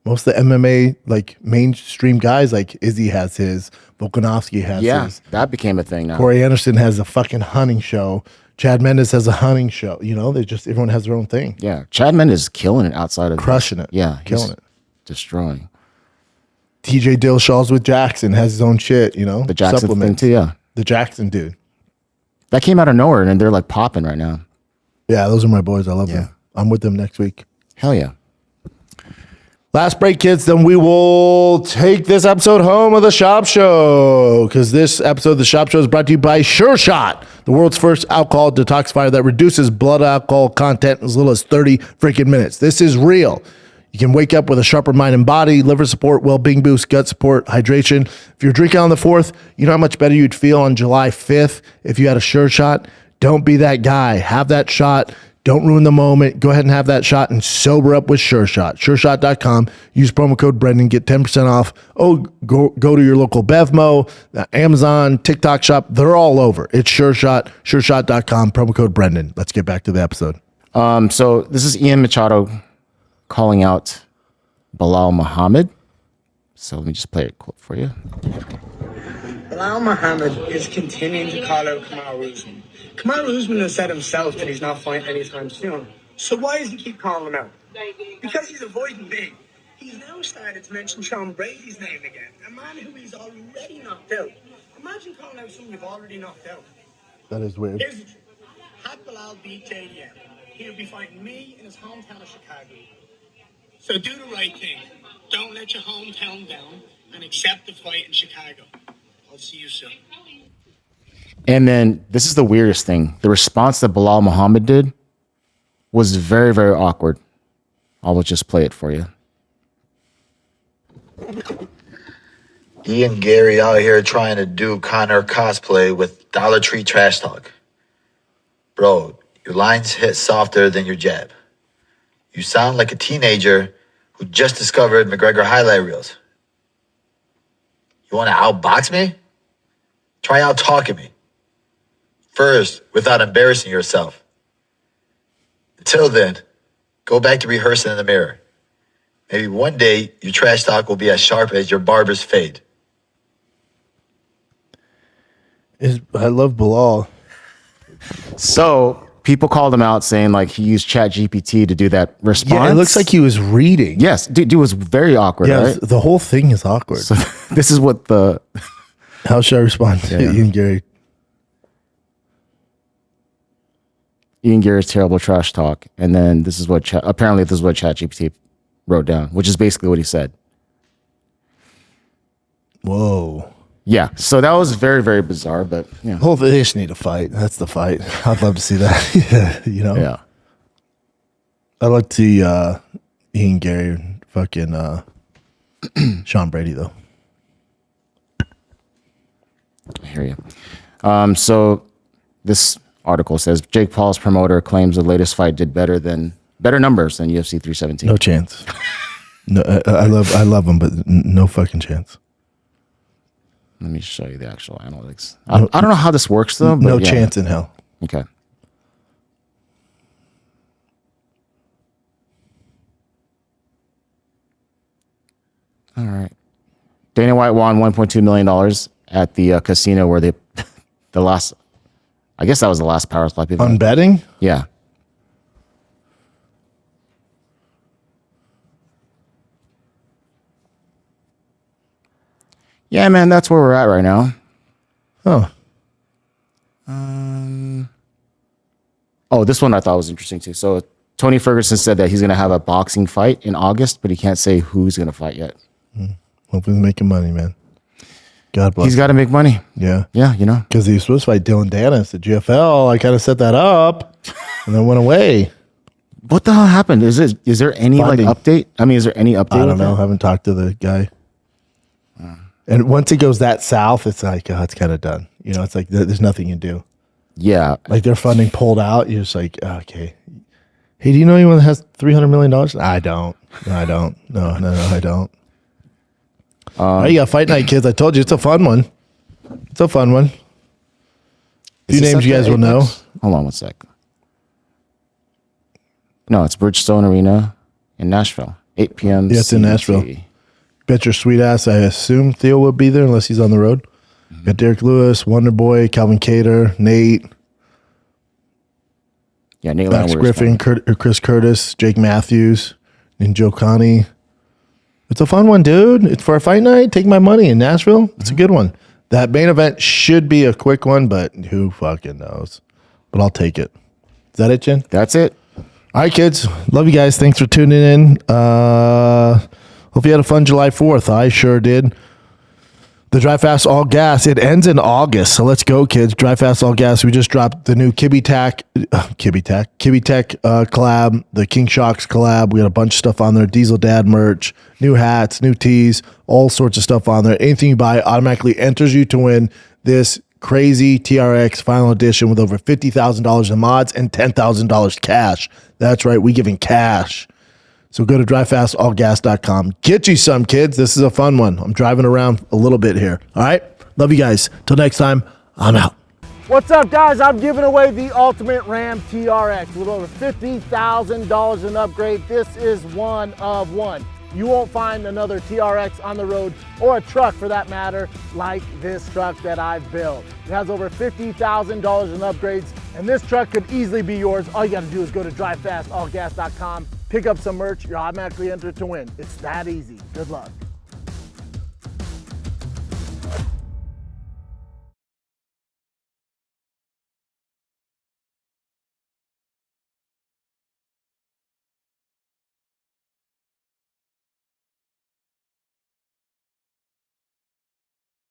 Most of the MMA, like mainstream guys, like Izzy has his, Volkanovski has his. That became a thing now. Corey Anderson has a fucking hunting show. Chad Mendes has a hunting show. You know, everyone has their own thing. Yeah, Chad Mendes is killing it outside of Crushing it. Yeah, killing it. Destroying. TJ Dillshaw's with Jackson, has his own shit, you know? The Jackson thing too, yeah. The Jackson dude. That came out of nowhere and they're like popping right now. Yeah, those are my boys. I love them. I'm with them next week. Hell yeah. Last break, kids, then we will take this episode home of the Schaub Show, because this episode of the Schaub Show is brought to you by Sure Shot, the world's first alcohol detoxifier that reduces blood alcohol content in as little as 30 freaking minutes. This is real. You can wake up with a sharper mind and body, liver support, well-being boost, gut support, hydration. If you're drinking on the 4th, you know how much better you'd feel on July 5th if you had a Sure Shot. Don't be that guy. Have that shot. Don't ruin the moment. Go ahead and have that shot and sober up with Sure Shot. SureShot.com. Use promo code Brendan. Get 10% off. Oh, go to your local Bevmo, Amazon, TikTok shop. They're all over. It's Sure Shot. SureShot.com. Promo code Brendan. Let's get back to the episode. So this is Ian Machado calling out Bilal Muhammad. So let me just play a clip for you. Bilal Muhammad is continuing to call out Kamaru Usman. Kamaru Usman has said himself that he's not fighting anytime soon. So why does he keep calling him out? Because he's avoiding me. He's now started to mention Sean Brady's name again, a man who he's already knocked out. Imagine calling out someone you've already knocked out. That is weird. Here's the truth. Had Bilal beat JDM, he would be fighting me in his hometown of Chicago. So do the right thing. Don't let your hometown down and accept the fight in Chicago. I'll see you soon. And then this is the weirdest thing. The response that Bilal Muhammad did was very, very awkward. I will just play it for you. Ian Gary out here trying to do Connor cosplay with Dollar Tree trash talk. Bro, your lines hit softer than your jab. You sound like a teenager who just discovered McGregor highlight reels. You want to outbox me? Try out talking me. First, without embarrassing yourself. Until then, go back to rehearsing in the mirror. Maybe one day your trash talk will be as sharp as your barber's fade. I love Bilal. So people called him out saying like he used ChatGPT to do that response. Yeah, it looks like he was reading. Yes, dude was very awkward. Yeah, right? the whole thing is awkward. So this is what the... How should I respond to Ian Gary? Ian Gary's terrible trash talk. And then this is what apparently this is what ChatGPT wrote down, which is basically what he said. Whoa. Yeah. So that was very, very bizarre, but yeah. Well, they just need a fight. That's the fight. I'd love to see that. Yeah, you know? Yeah. I'd like to see Ian Gary and fucking Sean Brady, though. I hear you. So this article says Jake Paul's promoter claims the latest fight did better numbers than UFC 317. No chance. No, I love him, but no fucking chance. Let me show you the actual analytics. I don't know how this works though. But no chance in hell. Okay. All right. Dana White won $1.2 million at the casino where the last, I guess that was the last power slap event. On betting? Yeah. Yeah, man, that's where we're at right now. Oh. Oh, this one I thought was interesting too. So Tony Ferguson said that he's going to have a boxing fight in August, but he can't say who's going to fight yet. Hope he's making money, man. God bless. He's got to make money. Yeah. Yeah, you know. Because he was supposed to fight Dylan Dennis at GFL. I kind of set that up and then went away. What the hell happened? Is there any Funding. like update? I mean, is there any update? I don't know. I haven't talked to the guy. And once it goes that south, it's like, oh, it's kind of done. You know, it's like there's nothing you can do. Yeah. Like their funding pulled out. You're just like, okay. Hey, do you know anyone that has $300 million? I don't. No, I don't. No, I don't. All right, you got Fight Night, kids. I told you, it's a fun one. It's a fun one. A few names you guys will know. Hold on one sec. No, it's Bridgestone Arena in Nashville. 8 p.m. Yeah, it's in Nashville. Bet your sweet ass. I assume Theo will be there unless he's on the road. Got Derrick Lewis, Wonder Boy, Calvin Kattar, Nate. Yeah, Nate Max Griffin, Chris Curtis, Jake Matthews, and Joe Connie. It's a fun one, dude. It's for a fight night. Take my money in Nashville. It's a good one. That main event should be a quick one, but who fucking knows? But I'll take it. Is that it, Jen? That's it. All right, kids. Love you guys. Thanks for tuning in. Hope you had a fun July 4th. I sure did. The Drive Fast All Gas. It ends in August, so let's go, kids. Drive Fast All Gas. We just dropped the new Kibby Tech collab, the King Shocks collab. We got a bunch of stuff on there. Diesel Dad merch, new hats, new tees, all sorts of stuff on there. Anything you buy automatically enters you to win this crazy TRX final edition with over $50,000 in mods and $10,000 cash. That's right, we giving cash. So go to drivefastallgas.com. Get you some, kids. This is a fun one. I'm driving around a little bit here. All right? Love you guys. Till next time, I'm out. What's up, guys? I'm giving away the Ultimate Ram TRX with over $50,000 in upgrade. This is one of one. You won't find another TRX on the road, or a truck for that matter, like this truck that I've built. It has over $50,000 in upgrades, and this truck could easily be yours. All you gotta do is go to drivefastallgas.com, pick up some merch, you're automatically entered to win. It's that easy. Good luck.